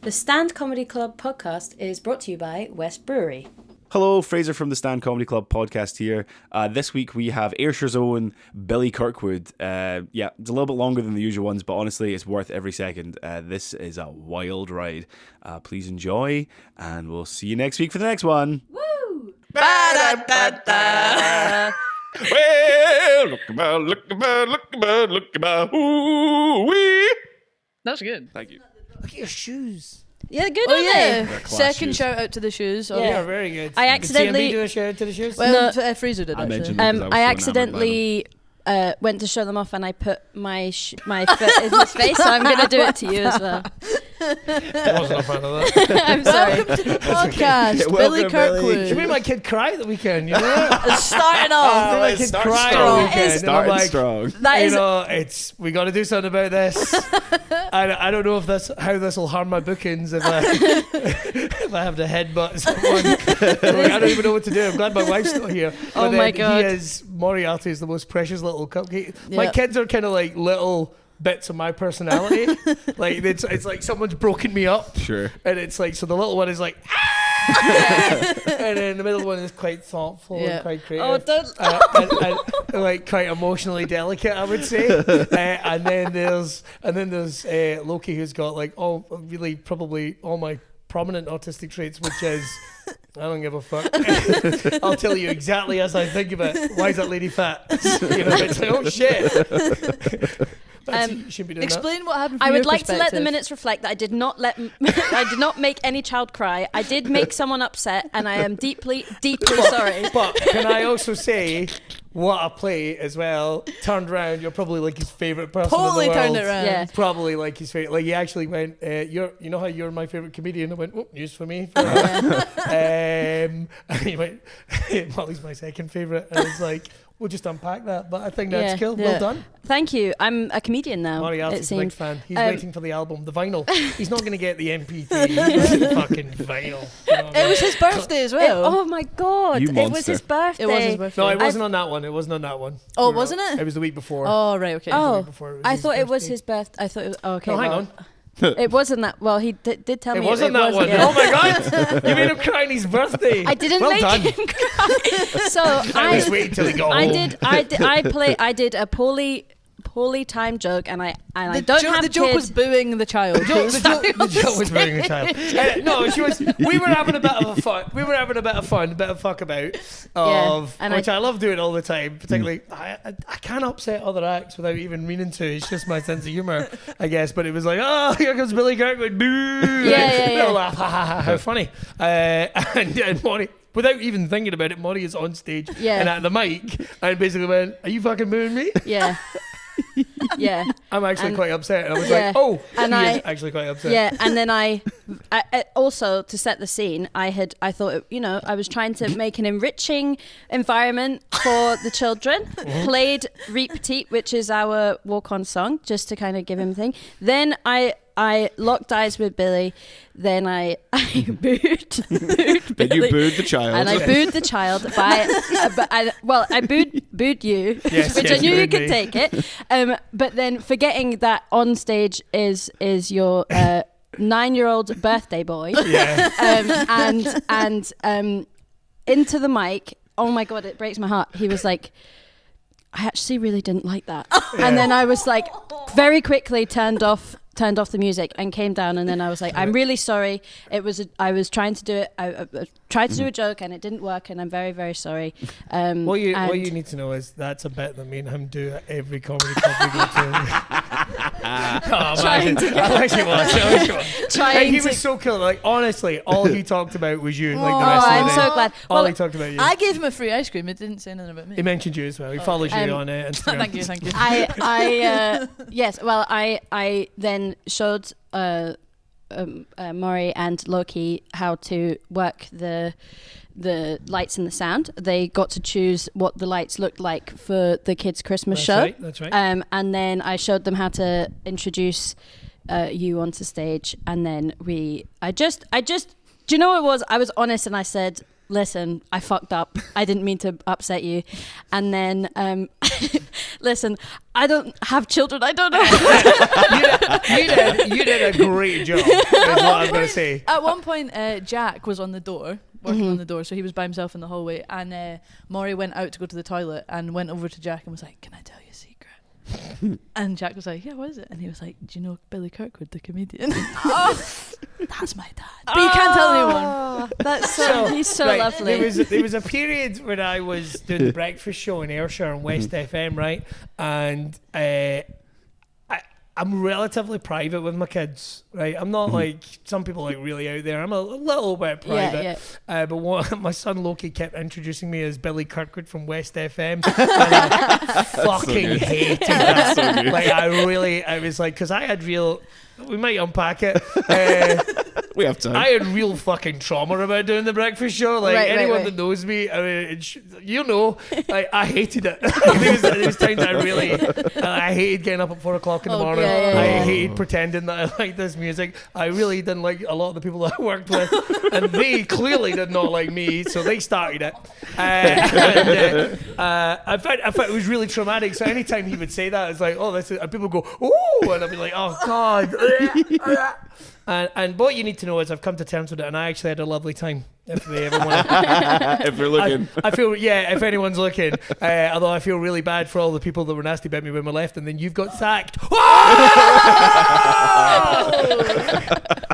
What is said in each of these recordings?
The Stand Comedy Club podcast is brought to you by West Brewery. Hello, Fraser from the Stand Comedy Club podcast here. This week we have Ayrshire's own Billy Kirkwood. It's a little bit longer than the usual ones, but honestly, it's worth every second. This is a wild ride. Please enjoy, and we'll see you next week for the next one. Woo! Well, look about, ooh-wee. That's good. Thank you. Look at your shoes. Yeah, good, aren't they? Second shoes. shout out to the shoes. Yeah. They are very good. I accidentally- Did CMB do a shout out to the shoes? Well, Fraser did I actually. mentioned them because I was so I enamored accidentally went to show them off, and I put my foot in his face, so I'm going to do it to you as well. I wasn't a fan of that. I'm sorry. Welcome to the podcast, Welcome, Billy Billy. Kirkwood. She made my kid cry at the weekend, you know? Starting off. Made my kid cry at the weekend. And I'm Starting like, strong. That you is know, we got to do something about this. I don't know how this will harm my bookings if I have to headbutt someone. I don't even know what to do. I'm glad my wife's not here. Oh But my then God. Moriarty is the most precious little cupcake. My Yeah. kids are kind of like little bits of my personality. Like it's like someo's broken me up. Sure. And it's like, so the little one is like, ah! And then the middle one is quite thoughtful Yeah. and quite creative. Oh, don't. And like quite emotionally delicate, I would say. And then there's Loki, who's got like probably all my prominent autistic traits, which is I don't give a fuck. I'll tell you exactly as I think of it. Why is that lady fat? You know, it's like, oh shit. You shouldn't be doing Explain what happened from I would your like to let the perspective. minutes reflect that I did not make any child cry. I did make someone upset, and I am deeply, deeply sorry. that. But can I also say, what a play as well. Turned around, you're probably like his favourite person Totally in the world. turned it around. Yeah. Probably like his favorite. Like he actually went, you know how you're my favorite comedian? I went, oh, news for me. And he went, Molly's my second favorite, and it's like, we'll just unpack that. But I think that's Yeah. cool. Yeah. Well done. Thank you. I'm a comedian now. Moriarty's it a big seems. fan. He's waiting for the album, the vinyl. He's not going to get the MP3. He wants the fucking vinyl. You know what I It mean? was his birthday as well. Oh my God! You It was monster. his birthday. It was his birthday. No, it wasn't on that one. It wasn't on that one. Oh, wasn't it? It was the week before. Oh, right, okay. Oh, before it was I his thought it was birthday. his birthday. I thought it was. Oh, okay. No, hang well, on. It wasn't that. Well, he did tell It me wasn't that one. yeah. Oh my God! You made him cry on his birthday. I didn't well make done. him cry. So I was waiting till he got home. I did a poorly timed joke, and I don't have the joke kids. was booing the child. The joke was bringing a child. No, she was. We were having a bit of a fun. We were having a bit of fun, a bit of fuck about, and which I love doing all the time. Particularly, I can't upset other acts without even meaning to. It's just my sense of humor, I guess. But it was like, oh, here comes Billy Kirkwood. Boo! Yeah. Laugh. Ha ha ha! How funny. And Monty, without even thinking about it, Monty is on stage and at the mic, and basically went, "Are you fucking booing me?" Yeah. Yeah. I'm actually quite upset. And I was Yeah. like, oh, And he I- is actually quite upset. Yeah, and then I also, to set the scene, I thought, I was trying to make an enriching environment for the children. Played Reap Petite, which is our walk-on song, just to kind of give him a thing. Then I locked eyes with Billy. Then I booed Then Billy. you booed the child. And I booed the child I booed you, Yes, which yes, I knew you you booed could me. take it. But then forgetting that on stage is your 9-year-old birthday boy. Yeah. And into the mic. Oh my God, it breaks my heart. He was like, I actually really didn't like that. And then I was like, very quickly turned off the music and came down, and then I was like, I'm really sorry. I was trying to do it. I tried to do a joke and it didn't work, and I'm very, very sorry. What you need to know is that's a bit that me and him do at every comedy club we go to. Trying to I wish it was. Trying He to- was so cool. Like honestly, all he talked about was you. Like the Oh, rest of I'm the day. so glad. All Well, he talked about you. I gave him a free ice cream. It didn't say anything about me. He mentioned you as well. He follows you on Instagram. Thank you. Yes. Well, I then showed Maury and Loki how to work the lights and the sound. They got to choose what the lights looked like for the kids' Christmas show. That's right. And then I showed them how to introduce you onto stage, and then I just do you know what it was? I was honest and I said, listen, I fucked up. I didn't mean to upset you. And then, listen, I don't have children. I don't know. you did a great job, is what I'm going to say. At one point, Jack was on the door, working on the door, so he was by himself in the hallway, and Maury went out to go to the toilet and went over to Jack and was like, "Can I tell you a secret?" And Jack was like, "Yeah, what is it?" And he was like, "Do you know Billy Kirkwood, the comedian?" Oh, that's my dad. But you can't tell anyone. That's he's so right, lovely. There was a period when I was doing the breakfast show in Ayrshire on West FM, right? And I'm relatively private with my kids, right? I'm not like some people like really out there. I'm a little bit private. Yeah. But my son Loki kept introducing me as Billy Kirkwood from West FM. And I fucking hated that. So good. Like I was like, because I had we might unpack it. We have time. I had real fucking trauma about doing the breakfast show. Like anyone right. that knows me, I mean, I hated it. there was times I hated getting up at 4 o'clock in the morning. yeah. I hated pretending that I liked this music. I really didn't like a lot of the people that I worked with, and they clearly did not like me, so they started it. I found it was really traumatic. So anytime he would say that, it's like, oh, this is, and people go, oh, and I'd be like, oh god. And what you need to know is I've come to terms with it, and I actually had a lovely time. If they ever want to, if they're looking, I feel if anyone's looking. Although I feel really bad for all the people that were nasty about me when we left, and then you've got sacked.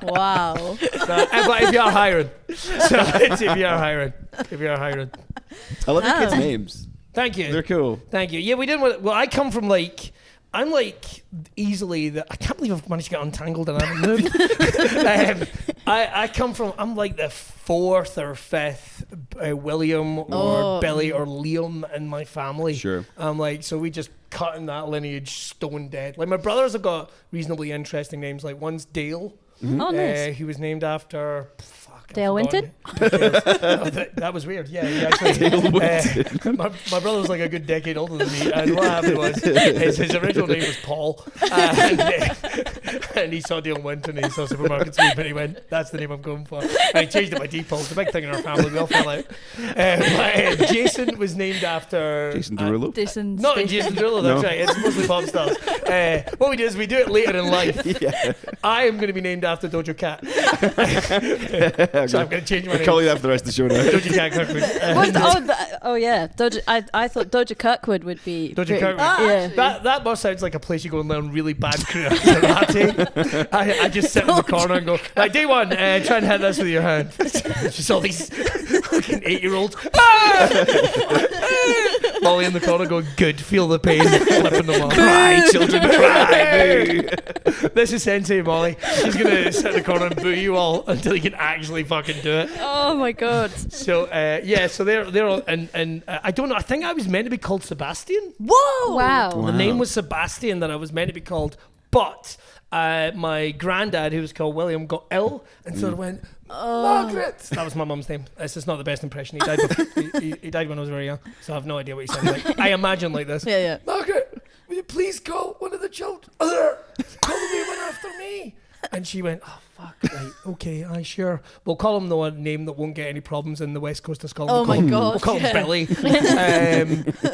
Wow. But if you are hiring, if you are hiring, I love your kids' names. Thank you. They're cool. Thank you. Yeah, we didn't. Well, I come from I'm like easily I can't believe I've managed to get untangled and I haven't moved. I'm like the fourth or fifth William or Billy or Liam in my family. Sure. I'm like, so we just cut in that lineage stone dead. Like my brothers have got reasonably interesting names. Like one's Dale. Mm-hmm. Oh, nice. He was named after Dale Winton? That was weird. Yeah, he actually. My brother was like a good decade older than me, and what happened was his original name was Paul, and he saw Dale Winton and he saw Supermarket Sweep, and he went, "That's the name I'm going for." And he changed it by default. It's a big thing in our family. We all fell out. Jason was named after Jason Derulo. Not Jason Derulo. That's right. It's mostly pop stars. What we do is we do it later in life. Yeah. I am going to be named after Doja Cat. So I'm going to change my name. I'll call you that for the rest of the show now. Doja Cat Kirkwood. Yeah. I thought Doja Kirkwood would be. Doja Kirkwood. Yeah. That must sounds like a place you go and learn really bad karate. I just sit in the corner and go, like, day one, try and hit this with your hand. It's just all these fucking 8-year-olds. Molly in the corner going, good, feel the pain, flipping them off. Cry, children, cry. This is Sensei Molly. She's going to sit in the corner and boo you all until you can actually fucking do it. Oh my god. So so they're all, and I don't know. I think I was meant to be called Sebastian. Whoa! Wow. The name was Sebastian that I was meant to be called, but my granddad, who was called William, got ill and sort of went, Margaret. That was my mum's name. This is not the best impression. He died. He died when I was very young, so I have no idea what he sounded like. I imagine like this. Yeah. Margaret, will you please call one of the children? Call the name after me. And she went, oh, fuck, right, okay, sure. We'll call him the name that won't get any problems in the west coast of Scotland. Oh my God. We'll call him Billy.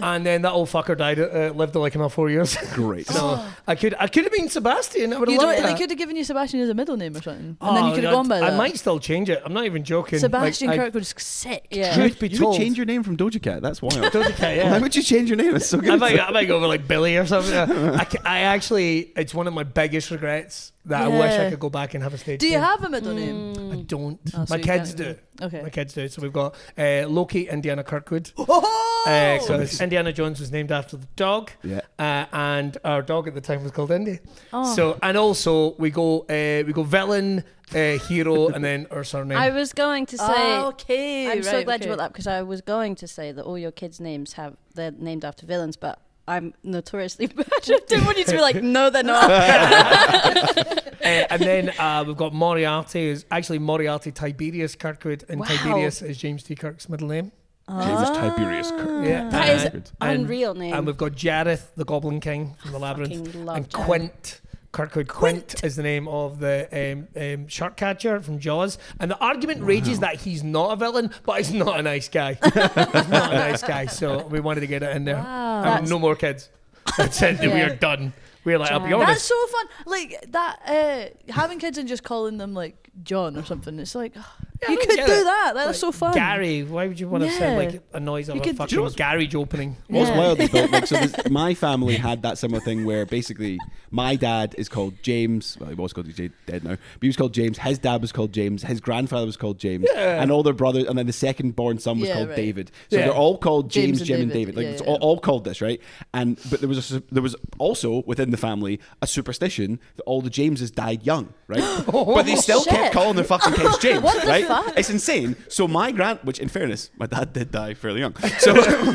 And then that old fucker died, lived like another 4 years. Great. So I could have been Sebastian. I would have loved They that. could have given you Sebastian as a middle name or something. And then you could have gone by that. I might still change it. I'm not even joking. Sebastian Like, Kirkwood is sick. Yeah. Truth be You told. would change your name from Doja Cat. That's wild. Doja Cat, yeah. Why would you change your name? It's so good. I might go over like Billy or something. I actually, it's one of my biggest regrets that I wish I could go back and have a stage Do you name. have a middle name? I don't. Oh, so My you kids can't- do. Okay. My kids do. So we've got Loki, Indiana Kirkwood. Oh! So Indiana Jones was named after the dog. Yeah. And our dog at the time was called Indy. Oh. So, and also we go villain, hero, and then our surname. I was going to say. okay. I'm so right, glad you okay. brought that because I was going to say that all your kids' names they're named after villains, but I'm notoriously bad. I didn't want you to be like, no, they're not. And then we've got Moriarty, who's actually Moriarty Tiberius Kirkwood, and Wow. Tiberius is James T. Kirk's middle name. Jesus Tiberius Kirk. Yeah. That is And- unreal name. And we've got Jareth, the Goblin King from the Labyrinth, Fucking love and Jareth. Quint, Kirkwood. Quint is the name of the shark catcher from Jaws. And the argument rages that he's not a villain, but he's not a nice guy. He's not a nice guy, so we wanted to get it in there. Wow. No more kids. That's it. We are done. We're like, I'll be honest. That's so fun. Like that, having kids and just calling them like John or something. It's like, Yeah, you I could don't do get it. that. That's Like, so fun. Gary, why would you want to sound like a noise of You a could- fucking garage opening? What's Yeah. wild is though, like, so my family had that similar thing where basically my dad is called James. Well, he was called, he's dead now, but he was called James. His dad was called James. His grandfather was called James, and all their brothers, and then the second born son was called David. So they're all called James, Jim, and David. Like it's all called this, right? And but there was also within the family a superstition that all the Jameses died young, right? But they still shit. kept calling their fucking kids James, What the right? fuck? It's insane. So my which in fairness, my dad did die fairly young. So.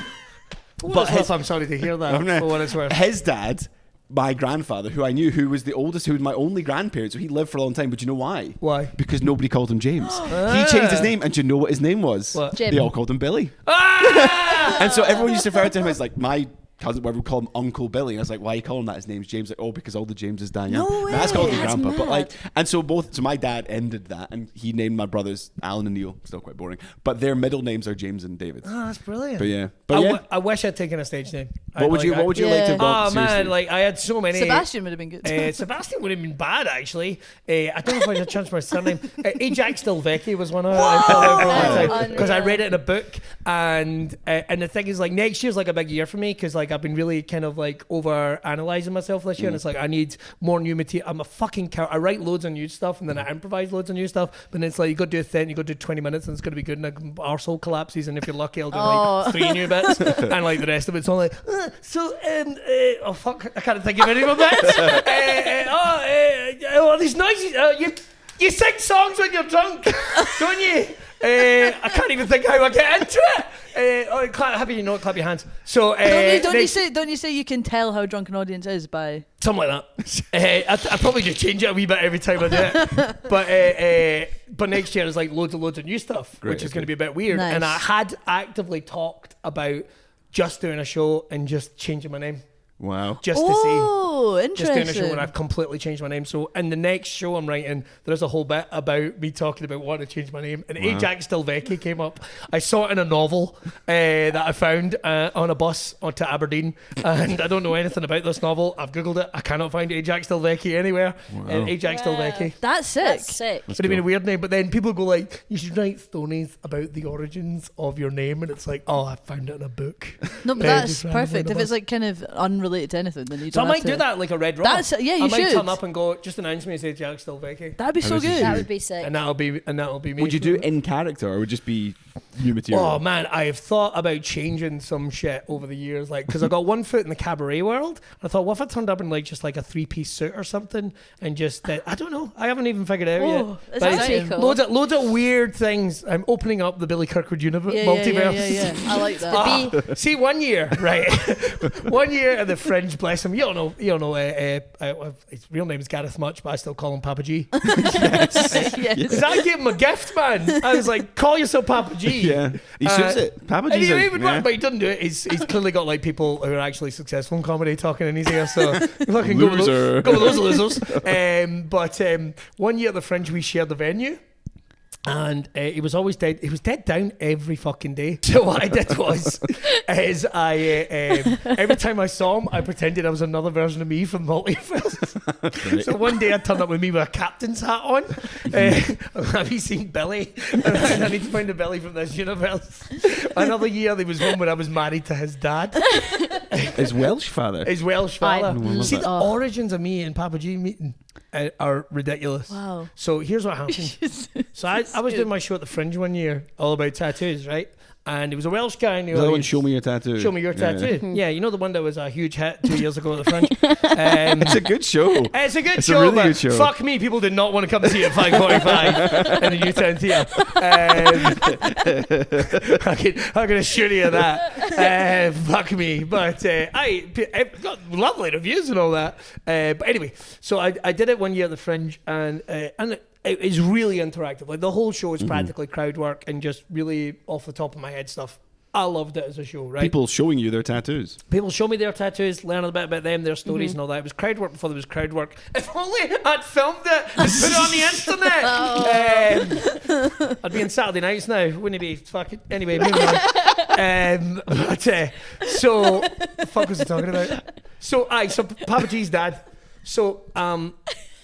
But I'm sorry to hear that. For what it's worth. His dad, my grandfather, who I knew, who was the oldest, who was my only grandparent, so he lived for a long time. But do you know why? Why? Because nobody called him James. He changed his name, and do you know what his name was? What? Jim. They all called him Billy. And so everyone used to refer to him as like my cousin, where we call him Uncle Billy. And I was like, why are you calling that? His name's James. Like, oh, because all the Jameses die young. No way. That's called his That's grandpa. But like, mad. and so my dad ended that, and he named my brothers Alan and Neil. Still quite boring, but their middle names are James and David. Oh, that's brilliant. But yeah, I wish I'd taken a stage name. what would you like to have Oh gone? man, Seriously. like I had so many. Sebastian would have been good. Sebastian would have been bad actually. I don't know if I had a chance for my surname. Ajax Delvecchi was one of because I read it in a book, and the thing is like next year's like a big year for me because like I've been really kind of like over analyzing myself this year, and it's like I need more new material. I'm a fucking cow. I write loads of new stuff and then I improvise loads of new stuff, but then it's like you got to do a thing, you got to do 20 minutes and it's going to be good, and like arsehole collapses, and if you're lucky I'll do like 3 new bits, and like the rest of it's all like oh fuck, I can't think of any more bits. These noises. You sing songs when you're drunk, don't you? I can't even think how I get into it. Happy you know it, clap your hands. So Don't you say you can tell how drunk an audience is by something like that. I probably just change it a wee bit every time I do it. But next year is like loads of new stuff, which is going to be a bit weird. Nice. And I had actively talked about just doing a show and just changing my name. Wow. Just to see. Oh, Just doing a show interesting. where I've completely changed my name. So in the next show I'm writing, there's a whole bit about me talking about wanting to change my name. And Ajax Delvecchi came up. I saw it in a novel that I found on a bus to Aberdeen. And I don't know anything about this novel. I've Googled it. I cannot find Ajax Delvecchi anywhere. Ajax Delvecchi. That's sick. That's sick. Would have been a weird name, but then people go like, you should write Stonies about the origins of your name, and it's like, oh, I found it in a book. No, but Yeah, that's just randomly perfect. on If a it's bus. like kind of unrelated to anything, then you So I don't might have to. do that like a red raw. That's yeah, you I might should. turn up and go, just announce me as Ajax Delvecchi. That'd be so this is good. That would be sick. And that'll be me. Would you do it in character, or would it just be new material? Oh man, I have thought about changing some shit over the years, like because I got one foot in the cabaret world. And I thought, what if I turned up in like just like a 3-piece suit or something, and just I don't know. I haven't even figured it out yet. Oh, But that's it's pretty cool. loads of weird things. I'm opening up the Billy Kirkwood multiverse. Yeah. I like that. See, 1 year, right? 1 year at the Fringe, bless him. You don't know. His real name is Gareth Much, but I still call him Papa G. Yes. Because I gave him a gift, man. I was like, call yourself Papa G. Yeah, he suits it. Papa And G's he a- would yeah. work, but he doesn't do it. He's clearly got like people who are actually successful in comedy talking in his ear. So fucking go with Loser. those losers. But 1 year at the Fringe, we shared the venue. And he was always dead. He was dead down every fucking day. So what I did was, every time I saw him, I pretended I was another version of me from Multiverse. So one day I turned up with me with a captain's hat on. Have you seen Billy? I need to find a Billy from this universe. Another year there was one where I was married to his dad, His Welsh father. his Welsh father. love See, that. the origins of me and Papa G meeting are ridiculous. Wow. So here's what happened. So I was doing my show at the Fringe one year, all about tattoos, right? And he was a Welsh guy. And he The other one, was- show me your tattoo. Show me your Yeah. tattoo. Yeah, you know the one that was a huge hit 2 years ago at the Fringe. It's a good show. It's a good It's a show, really but good show. fuck me, people did not want to come see it at 5:45 in the Newtown Theatre. I can assure you of that. Fuck me, but I got lovely reviews and all that. But anyway, so I did it 1 year at the Fringe, and it is really interactive. Like the whole show is practically crowd work and just really off the top of my head stuff. I loved it as a show, right? People showing you their tattoos. People show me their tattoos, learn a bit about them, their stories and all that. It was crowd work before there was crowd work. If only I'd filmed it and put it on the internet. I'd be in Saturday nights now, wouldn't it be? Fucking anyway, moving on. So the fuck was I talking about? So Papa G's dad. So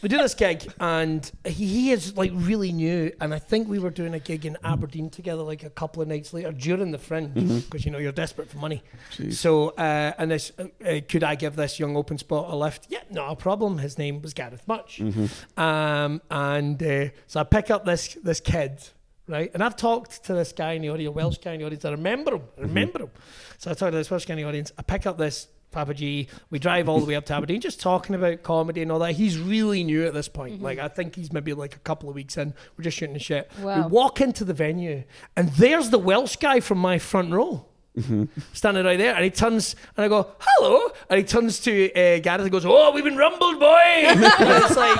we do this gig, and he is like really new, and I think we were doing a gig in Aberdeen together like a couple of nights later during the Fringe, because you know you're desperate for money. Jeez. So and this could I give this young open spot a lift? Yeah, not a problem. His name was Gareth Much, and so I pick up this kid, right, and I've talked to this guy in the audience, Welsh guy in the audience. I remember him. So I talk to this Welsh guy in the audience. I pick up this Papa G. We drive all the way up to Aberdeen, just talking about comedy and all that. He's really new at this point. Like, I think he's maybe like a couple of weeks in. We're just shooting the shit. Wow. We walk into the venue, and there's the Welsh guy from my front row. Standing right there, and he turns, and I go, hello, and he turns to Gareth and goes, oh, we've been rumbled, boy. And it's like,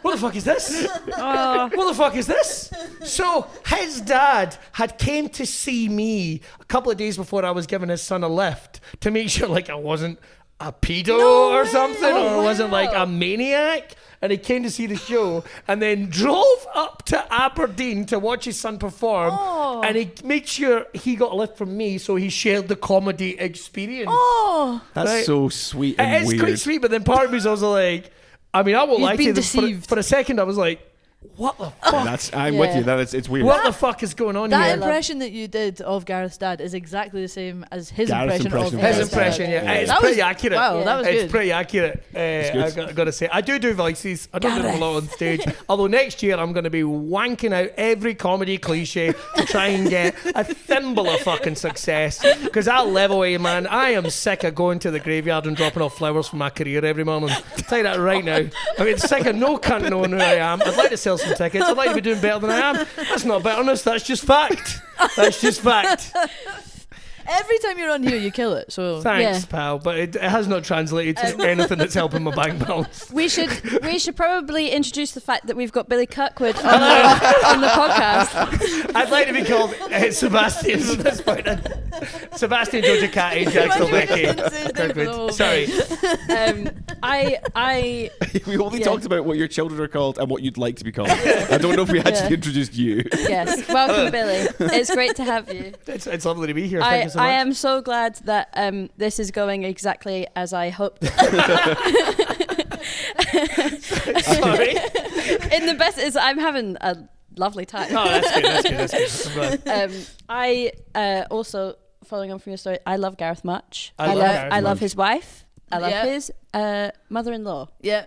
what the fuck is this? What the fuck is this? So his dad had came to see me a couple of days before I was giving his son a lift to make sure like I wasn't a pedo or something, or wasn't like a maniac. And he came to see the show, and then drove up to Aberdeen to watch his son perform. And he made sure he got a lift from me, so he shared the comedy experience. That's Right. so sweet and It is weird. quite sweet, but then part of me is also like, I mean, I won't He's lie to been you. deceived. For a second, I was like, what the fuck? I'm with Yeah. you. It's weird. What the fuck is going on That here? impression that you did of Gareth's dad is exactly the same as his Gareth's impression of impression His of impression, yeah. Yeah. It's That pretty was- accurate. wow, that was It's good. pretty accurate. good. I got to say, I do voices. I don't do them a lot on stage. Although next year I'm going to be wanking out every comedy cliche to try and get a thimble of fucking success. Because I'll level away, man. I am sick of going to the graveyard and dropping off flowers for my career every morning. I'll tell you that right now. I mean, sick of no cunt knowing who I am. I'd like to sell some tickets. I'd like to be doing better than I am. That's not bitterness. That's just fact. That's just fact. Every time you're on here, you kill it. So Thanks, Yeah. pal. But it has not translated to anything that's helping my bank balance. We should probably introduce the fact that we've got Billy Kirkwood on the podcast. I'd like to be called Sebastian at this point. Sebastian Giorgicati, Jackson Becky. Sorry. I We only Yeah. talked about what your children are called and what you'd like to be called. I don't know if we actually Yeah. introduced you. yes, welcome Billy. It's great to have you. It's lovely to be here. Thank I you so much. am so glad that this is going exactly as I hoped. Sorry. In the best is I'm having a lovely time. Oh, that's good. I'm glad. I also, following on from your story, I love Gareth much. I love Gareth I love much. his wife. I love Yeah. his mother-in-law. yeah.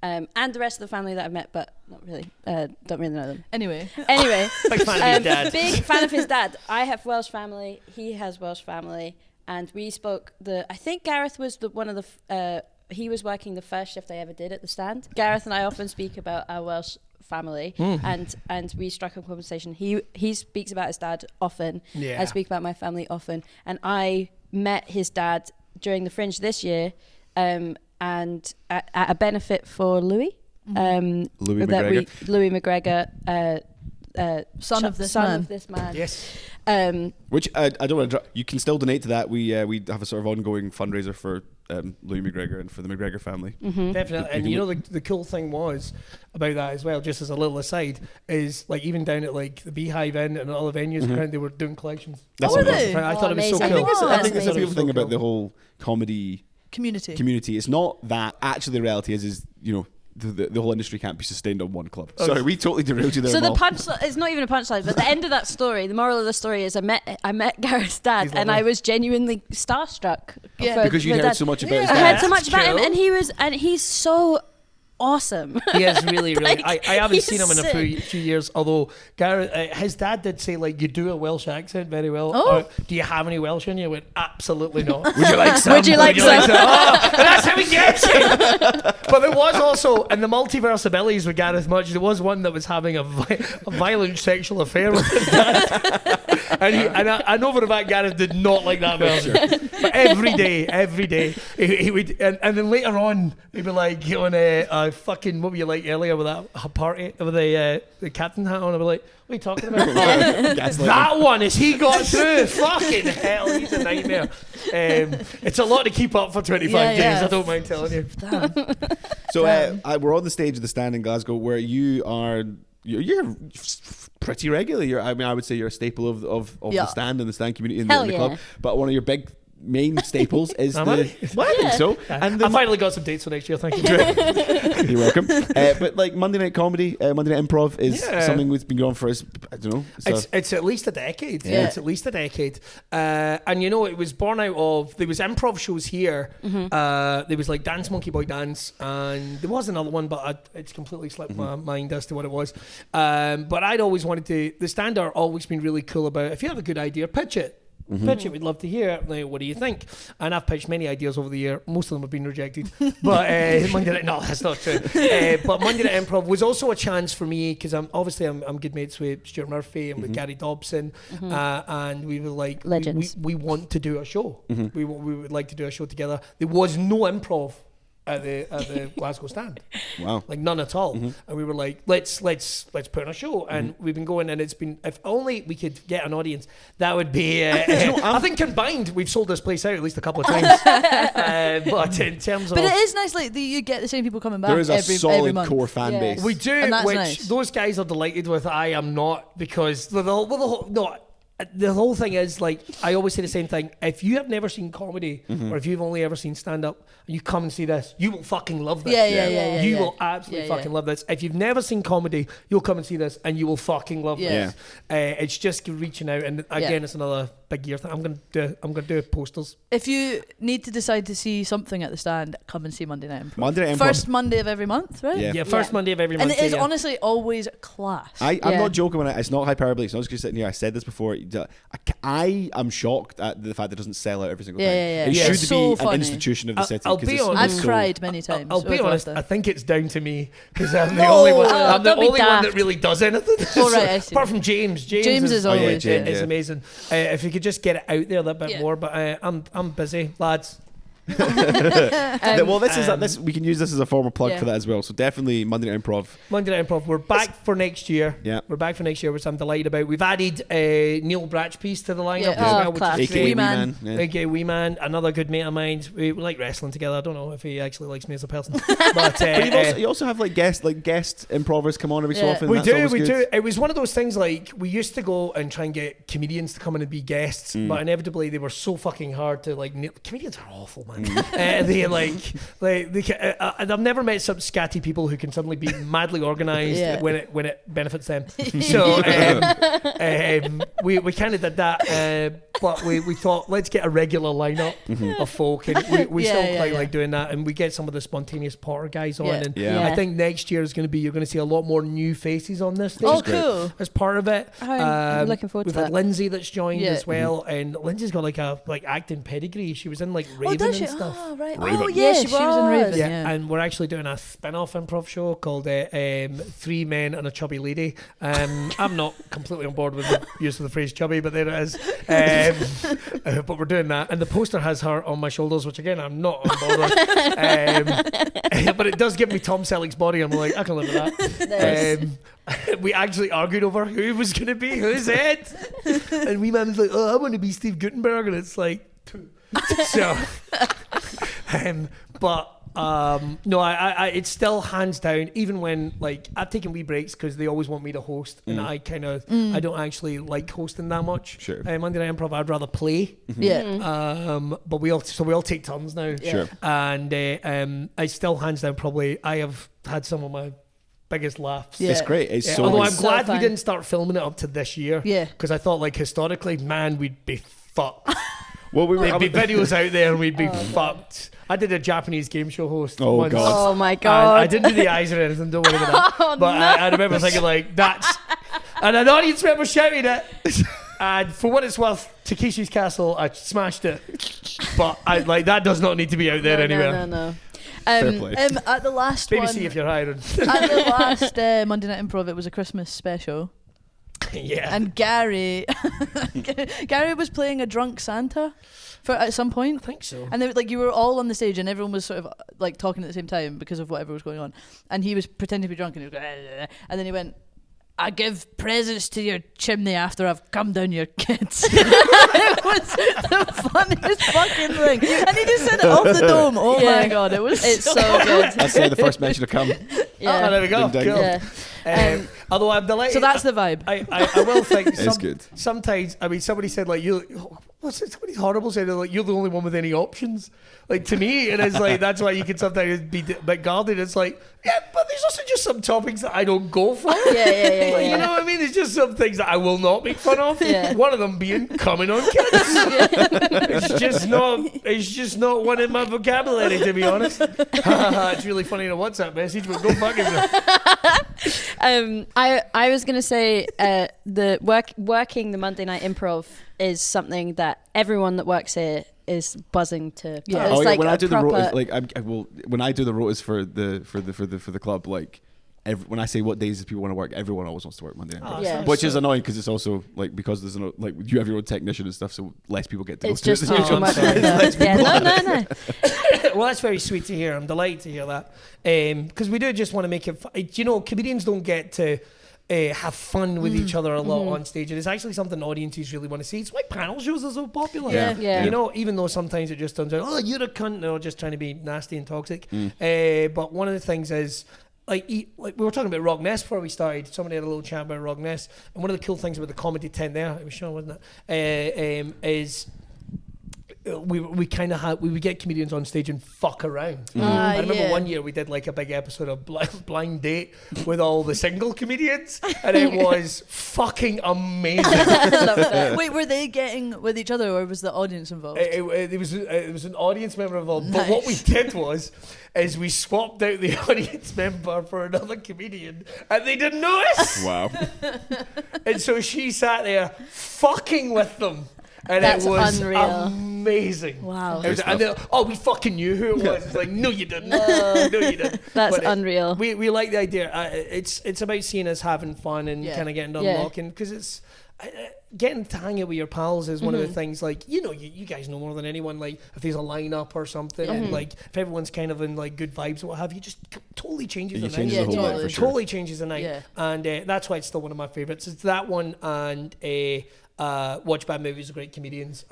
And the rest of the family that I've met, but not really. Don't really know them. Anyway, Anyway, Big fan of his dad. big fan of his dad. I have Welsh family. He has Welsh family, and we spoke. I think Gareth was one of the. He was working the first shift I ever did at the stand. Gareth and I often speak about our Welsh family, and we struck a conversation. He speaks about his dad often. Yeah. I speak about my family often, and I met his dad during the Fringe this year. And at a benefit for Louis. Louis that McGregor. Louis McGregor, son of this son man. of this man. Yes. Which I don't want to. You can still donate to that. We have a sort of ongoing fundraiser for Louis McGregor and for the McGregor family. Definitely. And you know, the cool thing was about that as well, just as a little aside, is like even down at like the Beehive Inn and all the venues around, they were doing collections. That's were amazing. they? I thought it was so amazing. cool. I think That's it's the beautiful thing so about cool. the whole comedy community. It's not that actually the reality is you know the whole industry can't be sustained on one club. Sorry, we totally derailed you there. So the Mal. punchline, it's not even a punchline, but the end of that story, the moral of the story is I met Gareth's dad, He's and lovely. I was genuinely starstruck. Yeah. because you for heard dad. so much about his I dad. heard so much about him, True. and he's so awesome. He is really. Like, I haven't he's seen him in a sick. few years. Although Gareth, his dad did say like you do a Welsh accent very well. Oh. Do you have any Welsh in you? I went absolutely not. Would you like some? Would you like some? Oh, and that's how he gets you. But there was also in the multiverse of Billies with Gareth Much, there was one that was having a violent sexual affair with his dad. And I know for a fact Gareth did not like that version. But every day, he would, and then later on, he'd be like on a fucking, what were you like earlier with that party with the captain hat on? I'd be like, what are you talking about? That one, as he got through, fucking hell, he's a nightmare. It's a lot to keep up for 25 days, I don't mind telling you. So we're on the stage of the Stand in Glasgow where you're pretty regular. I would say you're a staple of the Stand and the Stand community in the club. But one of your big main staples is I think so. And I finally got some dates for next year. Thank you. You're welcome. But like Monday night comedy, Monday night improv is something that's been going for us. I don't know. It's at least a decade. Yeah. It's at least a decade. And it was born out of, there was improv shows here. There was like Dance Monkey Boy Dance, and there was another one, but it's completely slipped my mind as to what it was. But I'd always wanted to. The Stand are always been really cool about, if you have a good idea, pitch it. Pitch it, we'd love to hear it. Like, what do you think? And I've pitched many ideas over the year. Most of them have been rejected. But Monday night, no, that's not true. But Monday Night Improv was also a chance for me, because I'm good mates with Stuart Murphy and with Gary Dobson, and we were like, we want to do a show. We would like to do a show together. There was no improv at the Glasgow Stand. Wow. Like none at all. And we were like, let's put on a show. And we've been going, and it's been, if only we could get an audience, that would be I think combined we've sold this place out at least a couple of times. But in terms of, but it is nice, like you get the same people coming back. There is a every solid month. core fan base. We do, and that's which nice. Those guys are delighted with. I am not, because the whole thing is, like, I always say the same thing. If you have never seen comedy, or if you've only ever sseen stand-up, and you come and see this, you will fucking love this. You will absolutely fucking love this. If you've never seen comedy, you'll come and see this, and you will fucking love this. It's just reaching out, and again, it's another big year thing. I'm gonna do posters. If you need to decide to see something at the Stand, come and see Monday Night Improv. Monday Night Improv. First Monday of every month, right? Yeah, first Monday of every month. And it is honestly always class. I'm not joking when it's not hyperbole. It's not just sitting here. I said this before. I am shocked at the fact that it doesn't sell out every single time. It should so be funny. an institution of the city. I've cried many times. I'll be honest. I think it's down to me, because I'm the only one. I'm the only one that really does anything. I see. Apart from James. James is always it's amazing. If you could just get it out there a little bit more, but I'm busy, lads. Well, this we can use this as a formal plug for that as well. So definitely Monday Night Improv. Monday Night Improv. We're back for next year. Yeah, we're back for next year, which I'm delighted about. We've added Neil Bratchpiece to the lineup as well, which is AKA Wee Man. AKA Wee Man, another good mate of mine. We like wrestling together. I don't know if he actually likes me as a person, but you also have like guest improvers come on every so often. We do. It was one of those things, like, we used to go and try and get comedians to come in and be guests, but inevitably they were so fucking hard to comedians are awful, man. I've never met some scatty people who can suddenly be madly organised when it benefits them. So we kind of did that, but we thought, let's get a regular lineup of folk, and we still quite like doing that, and we get some of the spontaneous Potter guys on, and I think next year is going to be, you're going to see a lot more new faces on this stage. Oh, cool! As part of it, I'm looking forward to that. We've had Lindsay that's joined as well, and Lindsay's got like a acting pedigree. She was in like Raven and stuff. Oh, right. Raven. Oh, yeah, she was in Raven. Yeah, and we're actually doing a spin-off improv show called 3 Men and a Chubby Lady. I'm not completely on board with the use of the phrase chubby, but there it is. But we're doing that, and the poster has her on my shoulders, which again I'm not on board with. But it does give me Tom Selleck's body. I'm like, I can live with that. We actually argued over who was going to be whose head, and Wee Man was like, "Oh, I want to be Steve Guttenberg," and it's like, so. No, I it's still hands down, even when, like, I've taken wee breaks because they always want me to host, and I kind of I don't actually like hosting that much. Sure. Monday Night Improv, I'd rather play. But we all take turns now. Sure. And I still, hands down, probably I have had some of my biggest laughs. It's great. It's so although nice. I'm glad we didn't start filming it up to this year. Because I thought, like, historically, man, we'd be fucked. Well, there'd be videos out there and we'd be fucked. I did a Japanese game show host once. God. Oh my God. I didn't do the eyes or anything, don't worry about that. But I remember thinking, like, that's... And an audience member shouted it. And for what it's worth, Takeshi's Castle, I smashed it. But that does not need to be out there anywhere. No. Fair play. At the last BBC one... if you're hiring. At the last Monday Night Improv, it was a Christmas special. Yeah. And Gary was playing a drunk Santa at some point. I think so. And they, like, you were all on the stage and everyone was sort of like talking at the same time because of whatever was going on. And he was pretending to be drunk and he was going, and then he went, I give presents to your chimney after I've come down your kids. It was the funniest fucking thing. And he just said it off the dome. Oh my God, it's so good. That's the first mention to come. Oh, there we go. Ding, ding. Cool. Yeah. Although I'm delighted. So that's the vibe. I will think It's good. sometimes, I mean, somebody said, like, somebody horrible said, like, you're the only one with any options. Like, to me, it is like, that's why you can sometimes be a bit guarded. It's like, yeah, but there's also just some topics that I don't go for. Yeah. Like, you know what I mean? There's just some things that I will not make fun of. Yeah. One of them being coming on kids. It's just not one in my vocabulary, to be honest. It's really funny in a WhatsApp message, but go fuck yourself. I was gonna say working the Monday Night Improv is something that everyone that works here is buzzing to. Yeah. It's like when I a do the proper- rotas, like when I do the rotas for the club, like when I say what days people want to work, everyone always wants to work Monday night, Oh, Yeah. which is annoying because it's also like because there's no like you have your own technician and stuff, so less people get to It's go to just it too than usual. much. sorry. Yeah, no. Well, that's very sweet to hear. I'm delighted to hear that. Because we do just want to make it... You know, comedians don't get to have fun with each other a lot on stage. And it's actually something audiences really want to see. It's why panel shows are so popular. Yeah. You know, even though sometimes it just turns out, oh, you're a cunt, or just trying to be nasty and toxic. But one of the things is... Like we were talking about Rock Nest before we started. Somebody had a little chat about Rock Nest. And one of the cool things about the comedy tent there, it was Sean, wasn't it? Is... we kind of had we would get comedians on stage and fuck around. I remember one year we did like a big episode of blind date with all the single comedians, and it was fucking amazing. Wait, were they getting with each other or was the audience involved? It was an audience member involved. But what we did is we swapped out the audience member for another comedian, and they didn't notice. Wow. And so she sat there fucking with them. And That's it was unreal. amazing. Wow. It was, and we fucking knew who it was. It's like, no, you didn't. No. No, you didn't. That's But unreal. We like the idea. It's about seeing us having fun and kind of getting to unlocking, because it's getting to hang out with your pals is one of the things. Like, you know, you guys know more than anyone. Like, if there's a lineup or something, and like if everyone's kind of in like good vibes or what have you, just totally changes the night. Changes the whole night for sure. Totally changes the night. Yeah. And that's why it's still one of my favorites. It's that one and Watch Bad Movies with Great Comedians.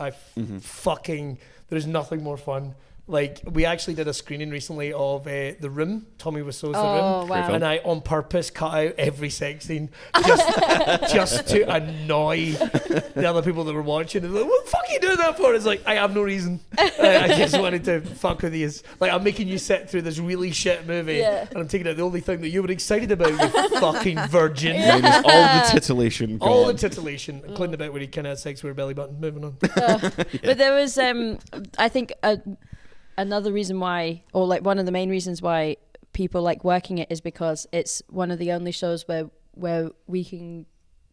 Fucking, there's nothing more fun. Like, we actually did a screening recently of The Room, Tommy Wiseau's The Room. Wow. And I on purpose cut out every sex scene just to annoy the other people that were watching. They're like, what the fuck are you doing that for? It's like, I have no reason. I just wanted to fuck with you. Like, I'm making you sit through this really shit movie, and I'm taking out the only thing that you were excited about, you fucking virgin. Minus all the titillation. All the gone. titillation, including the bit where he kind of had sex with her belly button. Moving on. But there was, I think, another reason why, or like one of the main reasons why people like working it is because it's one of the only shows where we can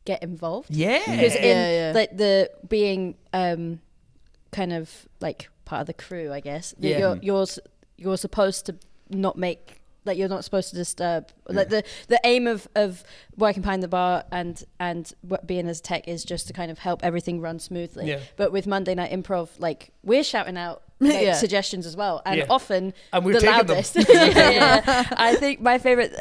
get involved. Yeah. Because Yeah. like the being kind of like part of the crew, I guess. Yeah. You're supposed to not make. Like, you're not supposed to disturb. Like, the aim of working behind the bar and being as tech is just to kind of help everything run smoothly. Yeah. But with Monday Night Improv, like, we're shouting out like, suggestions as well, and often And we're the taking loudest. Yeah. I think my favorite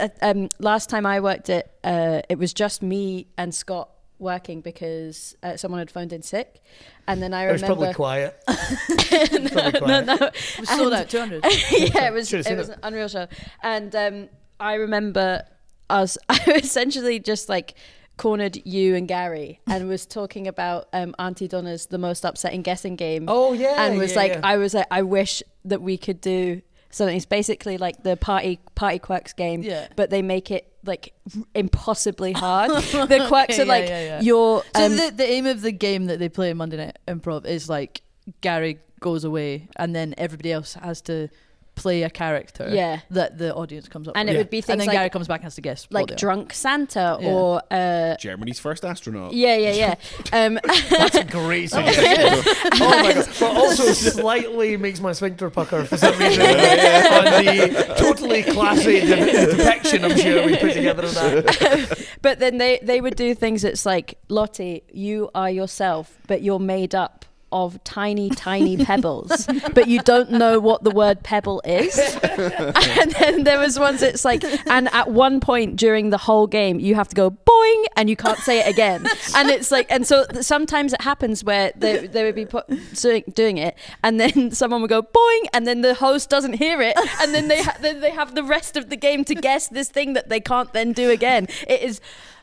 last time I worked it, it was just me and Scott working because someone had phoned in sick, and then I It was remember probably quiet. Probably quiet. no. It was sold out 200. Yeah, it was Should've seen an unreal show. And I remember I essentially just like cornered you and Gary and was talking about Auntie Donna's The Most Upsetting Guessing Game. Oh, yeah. And was I was like, I wish that we could do something. It's basically like the party quirks game, but they make it like impossibly hard. The quirks are like your So the aim of the game that they play in Monday Night Improv is like Gary goes away and then everybody else has to play a character Yeah. that the audience comes up And with. it would be And things then like Gary comes back and has to guess what like they are. Drunk Santa Yeah. or Germany's first astronaut. yeah. That's a great suggestion. Oh my god! But also slightly makes my sphincter pucker for some reason. On the totally classy depiction, I'm sure we put together of that. But then they would do things that's like, Lottie, you are yourself, but you're made up of tiny pebbles, but you don't know what the word pebble is. And then there was ones it's like, and at one point during the whole game you have to go boing and you can't say it again. And it's like, and so sometimes it happens where they would be doing it and then someone would go boing and then the host doesn't hear it and then they have the rest of the game to guess this thing that they can't then do again. It is...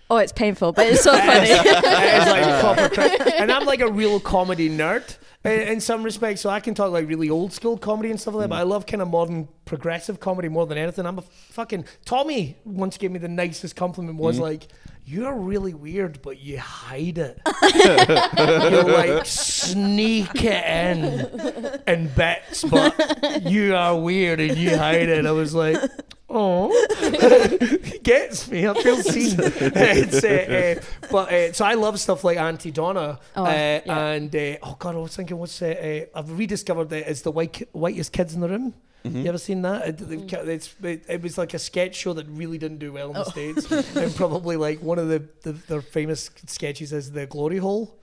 Oh, it's painful, but it's so funny. It's like proper and I'm like a real comedy nerd in some respects, so I can talk like really old school comedy and stuff like that, but I love kind of modern progressive comedy more than anything. I'm a fucking... Tommy once gave me the nicest compliment was like, you're really weird, but you hide it. You like sneak it in bits, but you are weird and you hide it. I was like... Oh, he gets me. I feel seen. So I love stuff like Auntie Donna, and oh god, I was thinking, I've rediscovered that it's the whitest kids in the room. You ever seen that? It was like a sketch show that really didn't do well in the States, and probably like one of their famous sketches is the Glory Hole.